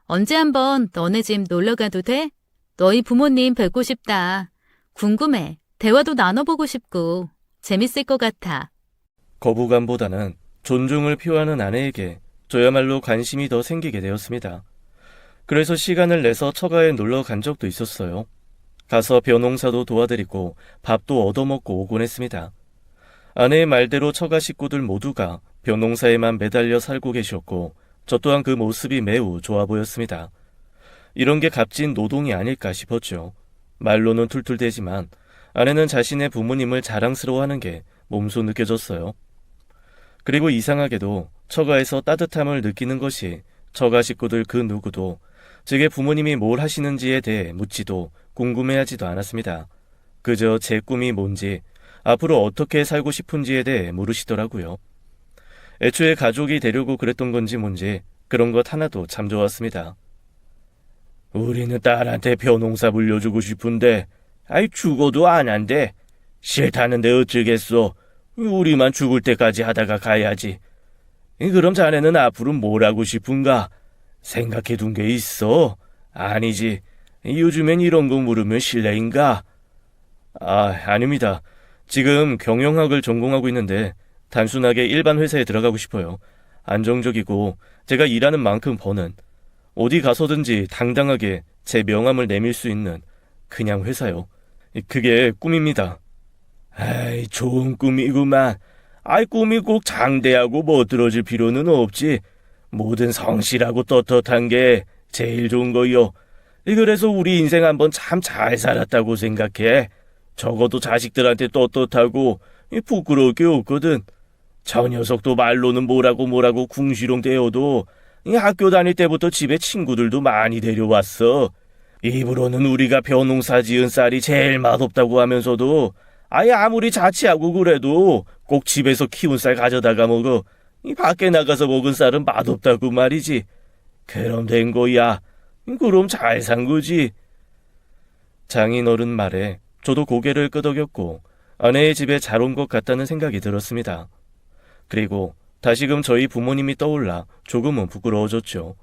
언제 한번 너네 집 놀러 가도 돼? 너희 부모님 뵙고 싶다. 궁금해. 대화도 나눠보고 싶고 재밌을 것 같아. 거부감보다는 존중을 표하는 아내에게 저야말로 관심이 더 생기게 되었습니다. 그래서 시간을 내서 처가에 놀러 간 적도 있었어요. 가서 벼농사도 도와드리고 밥도 얻어먹고 오곤 했습니다. 아내의 말대로 처가 식구들 모두가 벼농사에만 매달려 살고 계셨고 저 또한 그 모습이 매우 좋아 보였습니다. 이런 게 값진 노동이 아닐까 싶었죠. 말로는 툴툴대지만 아내는 자신의 부모님을 자랑스러워하는 게 몸소 느껴졌어요. 그리고 이상하게도 처가에서 따뜻함을 느끼는 것이 처가 식구들 그 누구도 제게 부모님이 뭘 하시는지에 대해 묻지도 궁금해하지도 않았습니다. 그저 제 꿈이 뭔지, 앞으로 어떻게 살고 싶은지에 대해 물으시더라고요. 애초에 가족이 되려고 그랬던 건지 뭔지 그런 것 하나도 참 좋았습니다. 우리는 딸한테 벼농사 물려주고 싶은데 죽어도 안 한대. 싫다는데 어쩌겠어. 우리만 죽을 때까지 하다가 가야지. 그럼 자네는 앞으로 뭘 하고 싶은가? 생각해둔 게 있어? 아니지. 요즘엔 이런 거 물으면 실례인가? 아닙니다. 지금 경영학을 전공하고 있는데 단순하게 일반 회사에 들어가고 싶어요. 안정적이고 제가 일하는 만큼 버는, 어디 가서든지 당당하게 제 명함을 내밀 수 있는 그냥 회사요. 그게 꿈입니다. 아이, 좋은 꿈이구만. 아이, 꿈이 꼭 장대하고 멋들어질 필요는 없지. 뭐든 성실하고 떳떳한 게 제일 좋은 거요. 그래서 우리 인생 한번 참 잘 살았다고 생각해. 적어도 자식들한테 떳떳하고 부끄러울 게 없거든. 저 녀석도 말로는 뭐라고 궁시렁대어도 학교 다닐 때부터 집에 친구들도 많이 데려왔어. 입으로는 우리가 벼농사 지은 쌀이 제일 맛없다고 하면서도 아예 아무리 자취하고 그래도 꼭 집에서 키운 쌀 가져다가 먹어. 이 밖에 나가서 먹은 쌀은 맛없다고 말이지. 그럼 된 거야. 그럼 잘 산 거지. 장인어른 말에 저도 고개를 끄덕였고 아내의 집에 잘 온 것 같다는 생각이 들었습니다. 그리고 다시금 저희 부모님이 떠올라 조금은 부끄러워졌죠.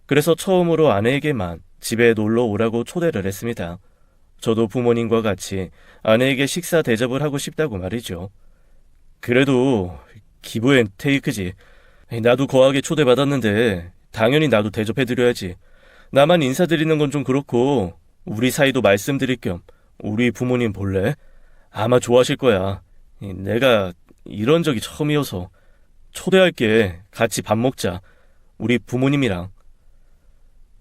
그래서 처음으로 아내에게만 집에 놀러 오라고 초대를 했습니다. 저도 부모님과 같이 아내에게 식사 대접을 하고 싶다고 말이죠. 그래도 기브 앤 테이크지. 나도 거하게 초대받았는데 당연히 나도 대접해드려야지. 나만 인사드리는 건 좀 그렇고 우리 사이도 말씀드릴 겸 우리 부모님 볼래? 아마 좋아하실 거야. 내가 이런 적이 처음이어서 초대할게. 같이 밥 먹자. 우리 부모님이랑.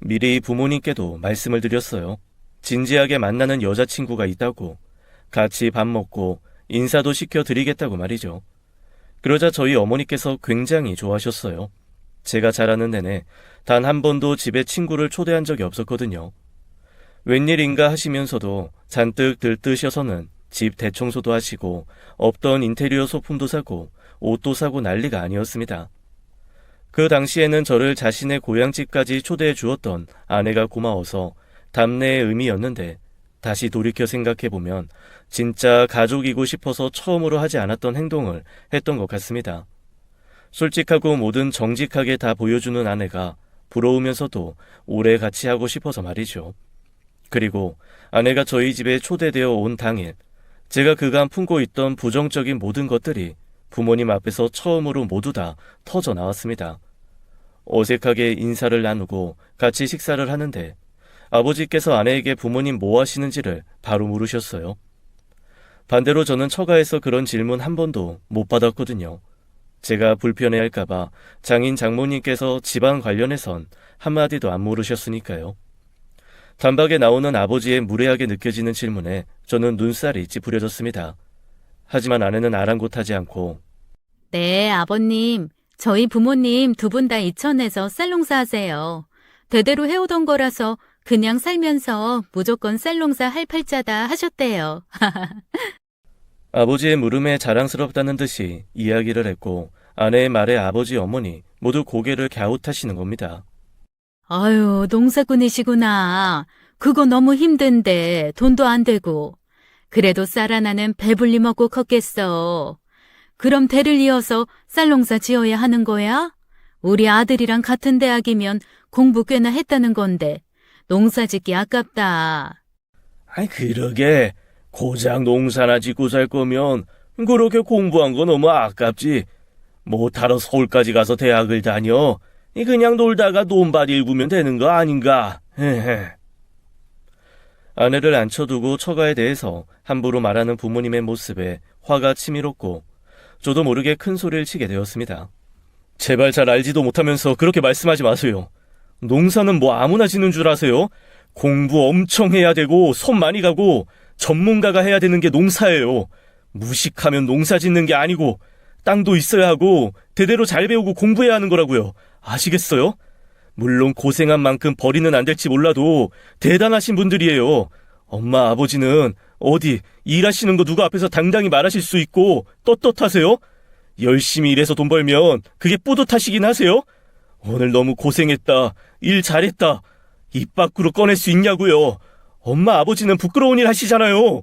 미리 부모님께도 말씀을 드렸어요. 진지하게 만나는 여자친구가 있다고, 같이 밥 먹고 인사도 시켜드리겠다고 말이죠. 그러자 저희 어머니께서 굉장히 좋아하셨어요. 제가 자라는 내내 단 한 번도 집에 친구를 초대한 적이 없었거든요. 웬일인가 하시면서도 잔뜩 들뜨셔서는 집 대청소도 하시고 없던 인테리어 소품도 사고 옷도 사고 난리가 아니었습니다. 그 당시에는 저를 자신의 고향집까지 초대해 주었던 아내가 고마워서 답례의 의미였는데 다시 돌이켜 생각해보면 진짜 가족이고 싶어서 처음으로 하지 않았던 행동을 했던 것 같습니다. 솔직하고 뭐든 정직하게 다 보여주는 아내가 부러우면서도 오래 같이 하고 싶어서 말이죠. 그리고 아내가 저희 집에 초대되어 온 당일 제가 그간 품고 있던 부정적인 모든 것들이 부모님 앞에서 처음으로 모두 다 터져 나왔습니다. 어색하게 인사를 나누고 같이 식사를 하는데 아버지께서 아내에게 부모님 뭐 하시는지를 바로 물으셨어요. 반대로 저는 처가에서 그런 질문 한 번도 못 받았거든요. 제가 불편해할까봐 장인 장모님께서 집안 관련해선 한마디도 안 물으셨으니까요. 단박에 나오는 아버지의 무례하게 느껴지는 질문에 저는 눈살이 찌푸려졌습니다. 하지만 아내는 아랑곳하지 않고 네, 아버님. 저희 부모님 두 분 다 이천에서 쌀농사 하세요. 대대로 해오던 거라서 그냥 살면서 무조건 쌀농사 할 팔자다 하셨대요. 아버지의 물음에 자랑스럽다는 듯이 이야기를 했고 아내의 말에 아버지 어머니 모두 고개를 갸웃하시는 겁니다. 아유, 농사꾼이시구나. 그거 너무 힘든데 돈도 안 되고. 그래도 쌀 하나는 배불리 먹고 컸겠어. 그럼 대를 이어서 쌀농사 지어야 하는 거야? 우리 아들이랑 같은 대학이면 공부 꽤나 했다는 건데 농사 짓기 아깝다. 아이, 그러게. 고작 농사나 짓고 살 거면 그렇게 공부한 거 너무 아깝지. 못하러 서울까지 가서 대학을 다녀. 그냥 놀다가 논밭 일구면 되는 거 아닌가. 헤헤. 아내를 앉혀두고 처가에 대해서 함부로 말하는 부모님의 모습에 화가 치밀었고 저도 모르게 큰 소리를 치게 되었습니다. 제발 잘 알지도 못하면서 그렇게 말씀하지 마세요. 농사는 뭐 아무나 짓는 줄 아세요? 공부 엄청 해야 되고 손 많이 가고 전문가가 해야 되는 게 농사예요. 무식하면 농사 짓는 게 아니고 땅도 있어야 하고 대대로 잘 배우고 공부해야 하는 거라고요. 아시겠어요? 물론 고생한 만큼 벌이는 안 될지 몰라도 대단하신 분들이에요. 엄마 아버지는 어디 일하시는 거 누구 앞에서 당당히 말하실 수 있고 떳떳하세요? 열심히 일해서 돈 벌면 그게 뿌듯하시긴 하세요? 오늘 너무 고생했다, 일 잘했다, 입 밖으로 꺼낼 수 있냐고요. 엄마 아버지는 부끄러운 일 하시잖아요.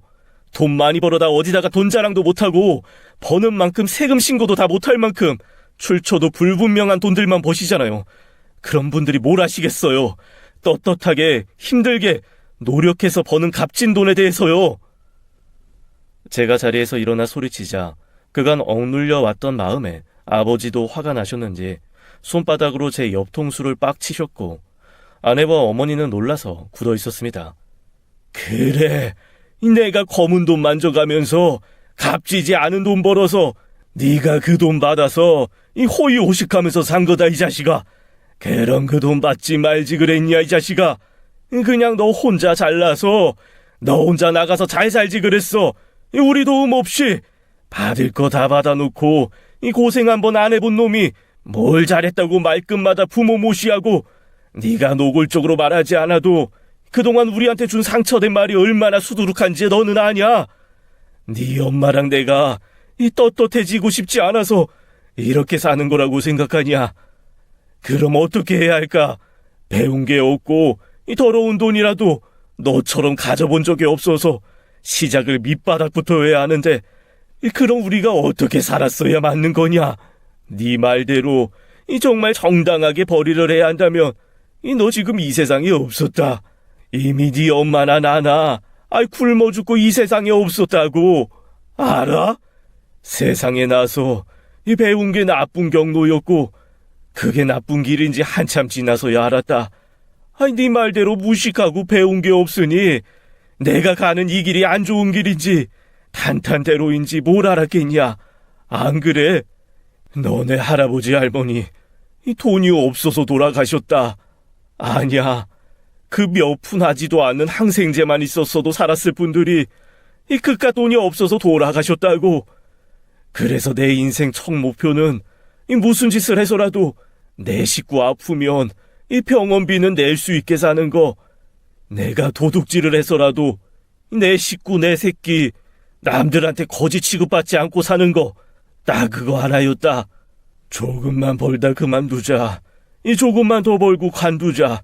돈 많이 벌어다 어디다가 돈 자랑도 못하고 버는 만큼 세금 신고도 다 못할 만큼 출처도 불분명한 돈들만 버시잖아요. 그런 분들이 뭘 아시겠어요. 떳떳하게 힘들게 노력해서 버는 값진 돈에 대해서요. 제가 자리에서 일어나 소리치자 그간 억눌려 왔던 마음에 아버지도 화가 나셨는지 손바닥으로 제 옆통수를 빡 치셨고 아내와 어머니는 놀라서 굳어 있었습니다. 그래, 내가 검은 돈 만져가면서 값지지 않은 돈 벌어서 네가 그 돈 받아서 이 호의호식하면서 산 거다, 이 자식아. 그럼 그 돈 받지 말지 그랬냐, 이 자식아. 그냥 너 혼자 잘나서 너 혼자 나가서 잘 살지 그랬어. 우리 도움 없이 받을 거 다 받아놓고 이 고생 한번 안 해본 놈이 뭘 잘했다고 말끝마다 부모 무시하고, 네가 노골적으로 말하지 않아도 그동안 우리한테 준 상처된 말이 얼마나 수두룩한지 너는 아냐? 네 엄마랑 내가 이 떳떳해지고 싶지 않아서 이렇게 사는 거라고 생각하냐? 그럼 어떻게 해야 할까? 배운 게 없고 이 더러운 돈이라도 너처럼 가져본 적이 없어서 시작을 밑바닥부터 해야 하는데, 그럼 우리가 어떻게 살았어야 맞는 거냐? 네 말대로 이 정말 정당하게 벌이를 해야 한다면 너 지금 이 세상에 없었다. 이미 네 엄마나 나나 굶어 죽고 이 세상에 없었다고. 알아? 세상에 나서 이 배운 게 나쁜 경로였고 그게 나쁜 길인지 한참 지나서야 알았다. 네 말대로 무식하고 배운 게 없으니 내가 가는 이 길이 안 좋은 길인지 탄탄대로인지 뭘 알았겠냐? 안 그래? 너네 할아버지 할머니 이 돈이 없어서 돌아가셨다. 아니야. 그 몇 푼 하지도 않는 항생제만 있었어도 살았을 분들이 이 그깟 돈이 없어서 돌아가셨다고. 그래서 내 인생 첫 목표는 이 무슨 짓을 해서라도 내 식구 아프면 이 병원비는 낼 수 있게 사는 거. 내가 도둑질을 해서라도 내 식구 내 새끼 남들한테 거지 취급받지 않고 사는 거, 딱 그거 하나였다. 조금만 벌다 그만두자. 이 조금만 더 벌고 관두자.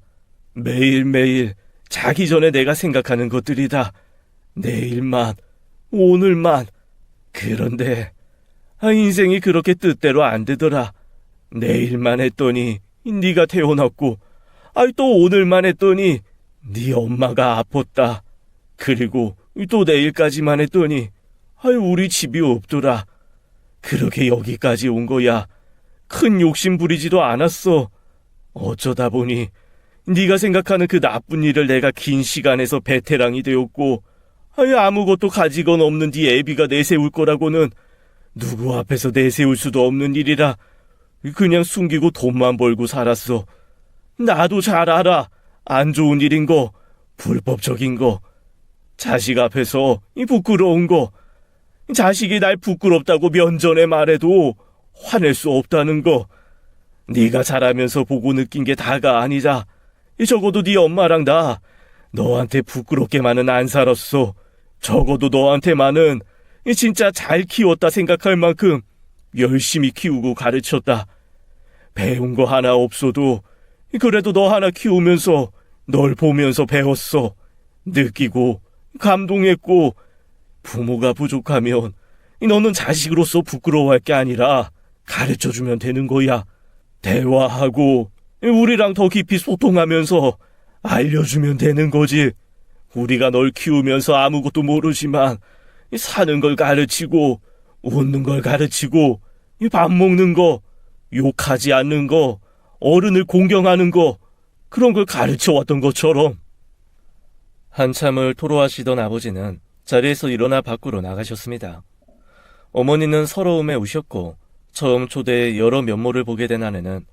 매일매일 자기 전에 내가 생각하는 것들이다. 내일만, 오늘만. 그런데 인생이 그렇게 뜻대로 안 되더라. 내일만 했더니 네가 태어났고, 또 오늘만 했더니 네 엄마가 아팠다. 그리고 또 내일까지만 했더니 우리 집이 없더라. 그렇게 여기까지 온 거야. 큰 욕심 부리지도 않았어. 어쩌다 보니 네가 생각하는 그 나쁜 일을 내가 긴 시간에서 베테랑이 되었고, 아무것도 가지건 없는 네 애비가 내세울 거라고는 누구 앞에서 내세울 수도 없는 일이라 그냥 숨기고 돈만 벌고 살았어. 나도 잘 알아. 안 좋은 일인 거, 불법적인 거, 자식 앞에서 이 부끄러운 거, 자식이 날 부끄럽다고 면전에 말해도 화낼 수 없다는 거, 네가 자라면서 보고 느낀 게 다가 아니다. 적어도 네 엄마랑 나 너한테 부끄럽게만은 안 살았어. 적어도 너한테만은 진짜 잘 키웠다 생각할 만큼 열심히 키우고 가르쳤다. 배운 거 하나 없어도 그래도 너 하나 키우면서 널 보면서 배웠어. 느끼고 감동했고, 부모가 부족하면 너는 자식으로서 부끄러워할 게 아니라 가르쳐주면 되는 거야. 대화하고 우리랑 더 깊이 소통하면서 알려주면 되는 거지. 우리가 널 키우면서 아무것도 모르지만 사는 걸 가르치고, 웃는 걸 가르치고, 밥 먹는 거, 욕하지 않는 거, 어른을 공경하는 거, 그런 걸 가르쳐왔던 것처럼. 한참을 토로하시던 아버지는 자리에서 일어나 밖으로 나가셨습니다. 어머니는 서러움에 우셨고, 처음 초대에 여러 면모를 보게 된 아내는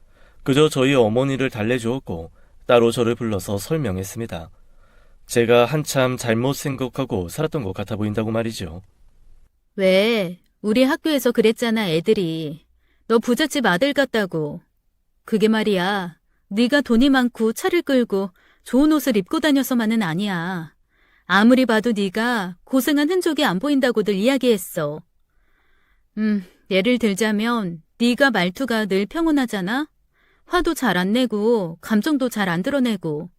그저 저희 어머니를 달래주었고 따로 저를 불러서 설명했습니다. 제가 한참 잘못 생각하고 살았던 것 같아 보인다고 말이죠. 왜? 우리 학교에서 그랬잖아, 애들이. 너 부잣집 아들 같다고. 그게 말이야. 네가 돈이 많고 차를 끌고 좋은 옷을 입고 다녀서만은 아니야. 아무리 봐도 네가 고생한 흔적이 안 보인다고들 이야기했어. 예를 들자면 네가 말투가 늘 평온하잖아? 화도 잘 안 내고 감정도 잘 안 드러내고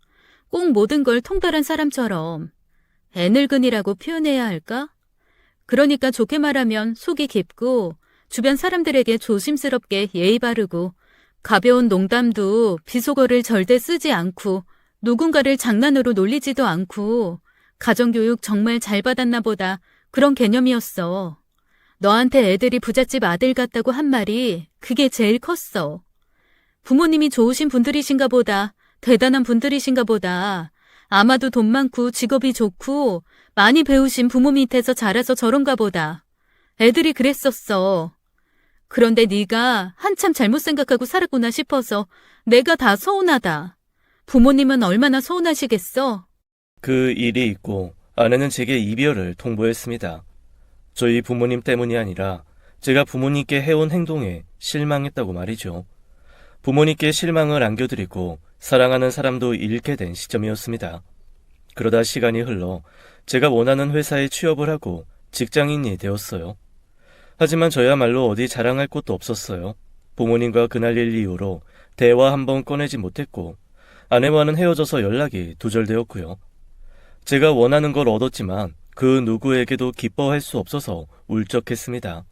꼭 모든 걸 통달한 사람처럼. 애늙은이라고 표현해야 할까? 그러니까 좋게 말하면 속이 깊고 주변 사람들에게 조심스럽게 예의 바르고 가벼운 농담도 비속어를 절대 쓰지 않고 누군가를 장난으로 놀리지도 않고 가정교육 정말 잘 받았나 보다, 그런 개념이었어. 너한테 애들이 부잣집 아들 같다고 한 말이 그게 제일 컸어. 부모님이 좋으신 분들이신가 보다, 대단한 분들이신가 보다. 아마도 돈 많고 직업이 좋고 많이 배우신 부모 밑에서 자라서 저런가 보다. 애들이 그랬었어. 그런데 네가 한참 잘못 생각하고 살았구나 싶어서 내가 다 서운하다. 부모님은 얼마나 서운하시겠어? 그 일이 있고 아내는 제게 이별을 통보했습니다. 저희 부모님 때문이 아니라 제가 부모님께 해온 행동에 실망했다고 말이죠. 부모님께 실망을 안겨드리고 사랑하는 사람도 잃게 된 시점이었습니다. 그러다 시간이 흘러 제가 원하는 회사에 취업을 하고 직장인이 되었어요. 하지만 저야말로 어디 자랑할 곳도 없었어요. 부모님과 그날 일 이후로 대화 한번 꺼내지 못했고 아내와는 헤어져서 연락이 두절되었고요. 제가 원하는 걸 얻었지만 그 누구에게도 기뻐할 수 없어서 울적했습니다.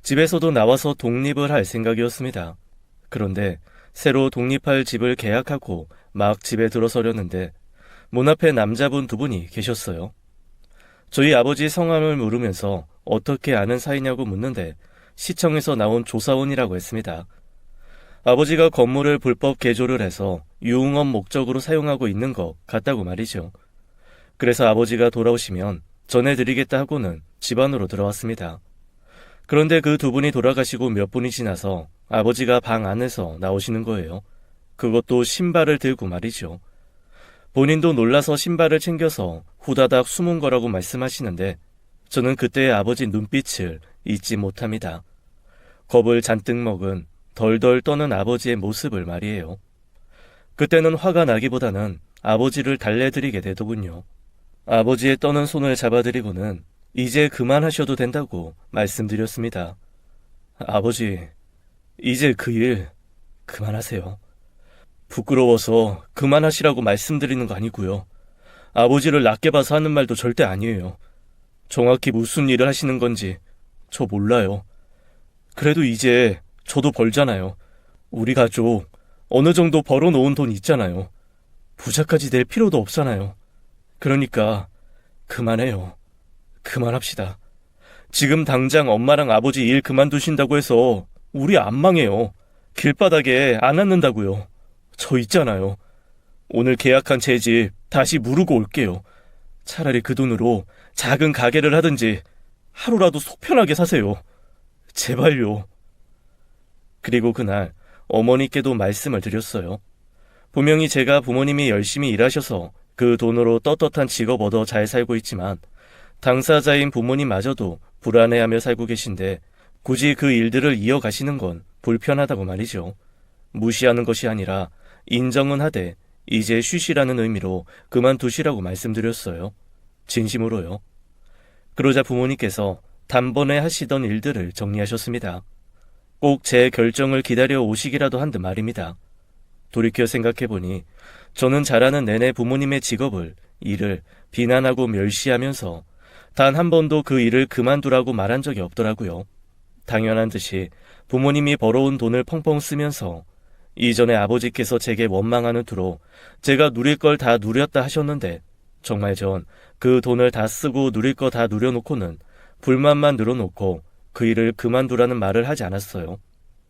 집에서도 나와서 독립을 할 생각이었습니다. 그런데 새로 독립할 집을 계약하고 막 집에 들어서려는데 문 앞에 남자분 두 분이 계셨어요. 저희 아버지 성함을 물으면서 어떻게 아는 사이냐고 묻는데 시청에서 나온 조사원이라고 했습니다. 아버지가 건물을 불법 개조를 해서 유흥업 목적으로 사용하고 있는 것 같다고 말이죠. 그래서 아버지가 돌아오시면 전해드리겠다 하고는 집 안으로 들어왔습니다. 그런데 그 두 분이 돌아가시고 몇 분이 지나서 아버지가 방 안에서 나오시는 거예요. 그것도 신발을 들고 말이죠. 본인도 놀라서 신발을 챙겨서 후다닥 숨은 거라고 말씀하시는데 저는 그때의 아버지 눈빛을 잊지 못합니다. 겁을 잔뜩 먹은 덜덜 떠는 아버지의 모습을 말이에요. 그때는 화가 나기보다는 아버지를 달래드리게 되더군요. 아버지의 떠는 손을 잡아드리고는 이제 그만하셔도 된다고 말씀드렸습니다. 아버지, 이제 그 일 그만하세요. 부끄러워서 그만하시라고 말씀드리는 거 아니고요. 아버지를 낮게 봐서 하는 말도 절대 아니에요. 정확히 무슨 일을 하시는 건지 저 몰라요. 그래도 이제 저도 벌잖아요. 우리 가족 어느 정도 벌어놓은 돈 있잖아요. 부자까지 될 필요도 없잖아요. 그러니까 그만해요. 그만합시다. 지금 당장 엄마랑 아버지 일 그만두신다고 해서 우리 안 망해요. 길바닥에 안 앉는다고요. 저 있잖아요. 오늘 계약한 제 집 다시 무르고 올게요. 차라리 그 돈으로 작은 가게를 하든지 하루라도 속 편하게 사세요. 제발요. 그리고 그날 어머니께도 말씀을 드렸어요. 분명히 제가 부모님이 열심히 일하셔서 그 돈으로 떳떳한 직업 얻어 잘 살고 있지만 당사자인 부모님마저도 불안해하며 살고 계신데 굳이 그 일들을 이어가시는 건 불편하다고 말이죠. 무시하는 것이 아니라 인정은 하되 이제 쉬시라는 의미로 그만두시라고 말씀드렸어요. 진심으로요. 그러자 부모님께서 단번에 하시던 일들을 정리하셨습니다. 꼭 제 결정을 기다려 오시기라도 한 듯 말입니다. 돌이켜 생각해보니 저는 자라는 내내 부모님의 직업을, 일을 비난하고 멸시하면서 단 한 번도 그 일을 그만두라고 말한 적이 없더라고요. 당연한 듯이 부모님이 벌어온 돈을 펑펑 쓰면서 이전에 아버지께서 제게 원망하는 투로 제가 누릴 걸 다 누렸다 하셨는데 정말 전 그 돈을 다 쓰고 누릴 거 다 누려놓고는 불만만 늘어놓고 그 일을 그만두라는 말을 하지 않았어요.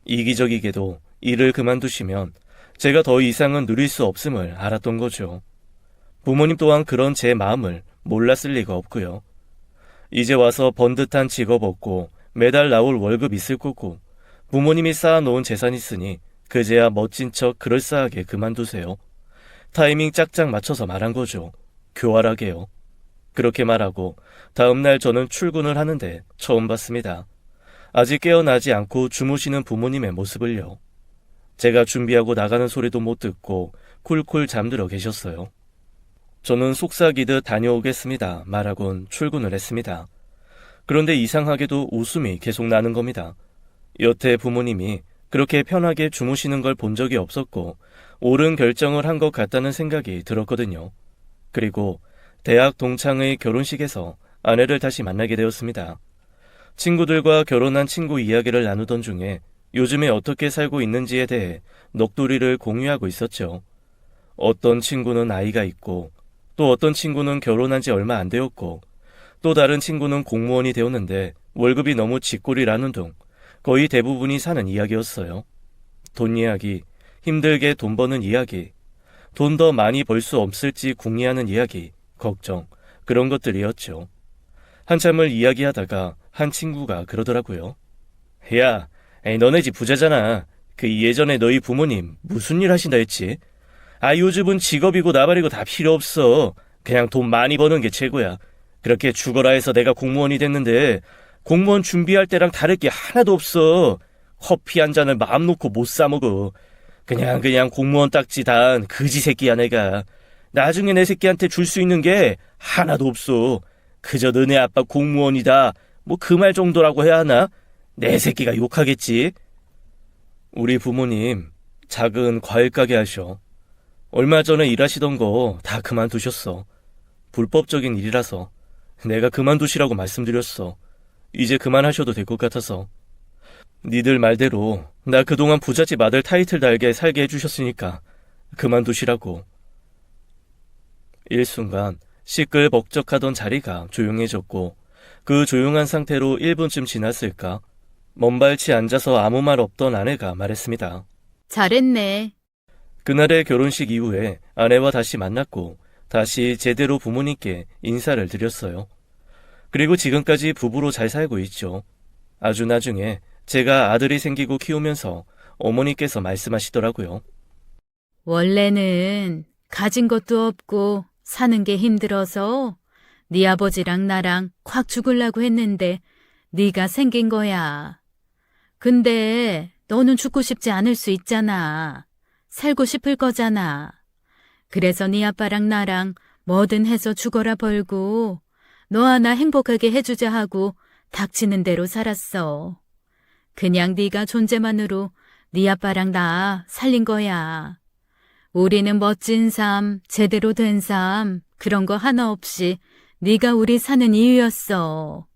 이기적이게도 일을 그만두시면 제가 더 이상은 누릴 수 없음을 알았던 거죠. 부모님 또한 그런 제 마음을 몰랐을 리가 없고요. 이제 와서 번듯한 직업 없고 매달 나올 월급 있을 거고 부모님이 쌓아놓은 재산 있으니 그제야 멋진 척 그럴싸하게 그만두세요. 타이밍 짝짝 맞춰서 말한 거죠. 교활하게요. 그렇게 말하고 다음날 저는 출근을 하는데 처음 봤습니다. 아직 깨어나지 않고 주무시는 부모님의 모습을요. 제가 준비하고 나가는 소리도 못 듣고 쿨쿨 잠들어 계셨어요. 저는 속삭이듯 다녀오겠습니다 말하곤 출근을 했습니다. 그런데 이상하게도 웃음이 계속 나는 겁니다. 여태 부모님이 그렇게 편하게 주무시는 걸 본 적이 없었고 옳은 결정을 한 것 같다는 생각이 들었거든요. 그리고 대학 동창의 결혼식에서 아내를 다시 만나게 되었습니다. 친구들과 결혼한 친구 이야기를 나누던 중에 요즘에 어떻게 살고 있는지에 대해 넋두리를 공유하고 있었죠. 어떤 친구는 아이가 있고 또 어떤 친구는 결혼한 지 얼마 안 되었고 또 다른 친구는 공무원이 되었는데 월급이 너무 쥐꼬리라는 등 거의 대부분이 사는 이야기였어요. 돈 이야기, 힘들게 돈 버는 이야기, 돈 더 많이 벌 수 없을지 궁리하는 이야기, 걱정, 그런 것들이었죠. 한참을 이야기하다가 한 친구가 그러더라고요. 야, 에이, 너네 집 부자잖아. 그 예전에 너희 부모님 무슨 일 하신다 했지? 아, 요즘은 직업이고 나발이고 다 필요 없어. 그냥 돈 많이 버는 게 최고야. 그렇게 죽어라 해서 내가 공무원이 됐는데 공무원 준비할 때랑 다를 게 하나도 없어. 커피 한 잔을 마음 놓고 못 사 먹어. 그냥 공무원 딱지 단 그지 새끼야 내가. 나중에 내 새끼한테 줄 수 있는 게 하나도 없어. 그저 너네 아빠 공무원이다. 뭐 그 말 정도라고 해야 하나? 내 새끼가 욕하겠지. 우리 부모님 작은 과일 가게 하셔. 얼마 전에 일하시던 거 다 그만두셨어. 불법적인 일이라서 내가 그만두시라고 말씀드렸어. 이제 그만하셔도 될 것 같아서. 니들 말대로 나 그동안 부잣집 아들 타이틀 달게 살게 해주셨으니까 그만두시라고. 일순간 시끌벅적하던 자리가 조용해졌고 그 조용한 상태로 1분쯤 지났을까 먼발치 앉아서 아무 말 없던 아내가 말했습니다. 잘했네. 그날의 결혼식 이후에 아내와 다시 만났고 다시 제대로 부모님께 인사를 드렸어요. 그리고 지금까지 부부로 잘 살고 있죠. 아주 나중에 제가 아들이 생기고 키우면서 어머니께서 말씀하시더라고요. 원래는 가진 것도 없고 사는 게 힘들어서 네 아버지랑 나랑 콱 죽으려고 했는데 네가 생긴 거야. 근데 너는 죽고 싶지 않을 수 있잖아. 살고 싶을 거잖아. 그래서 네 아빠랑 나랑 뭐든 해서 죽어라 벌고 너 하나 행복하게 해주자 하고 닥치는 대로 살았어. 그냥 네가 존재만으로 네 아빠랑 나 살린 거야. 우리는 멋진 삶, 제대로 된 삶, 그런 거 하나 없이 네가 우리 사는 이유였어.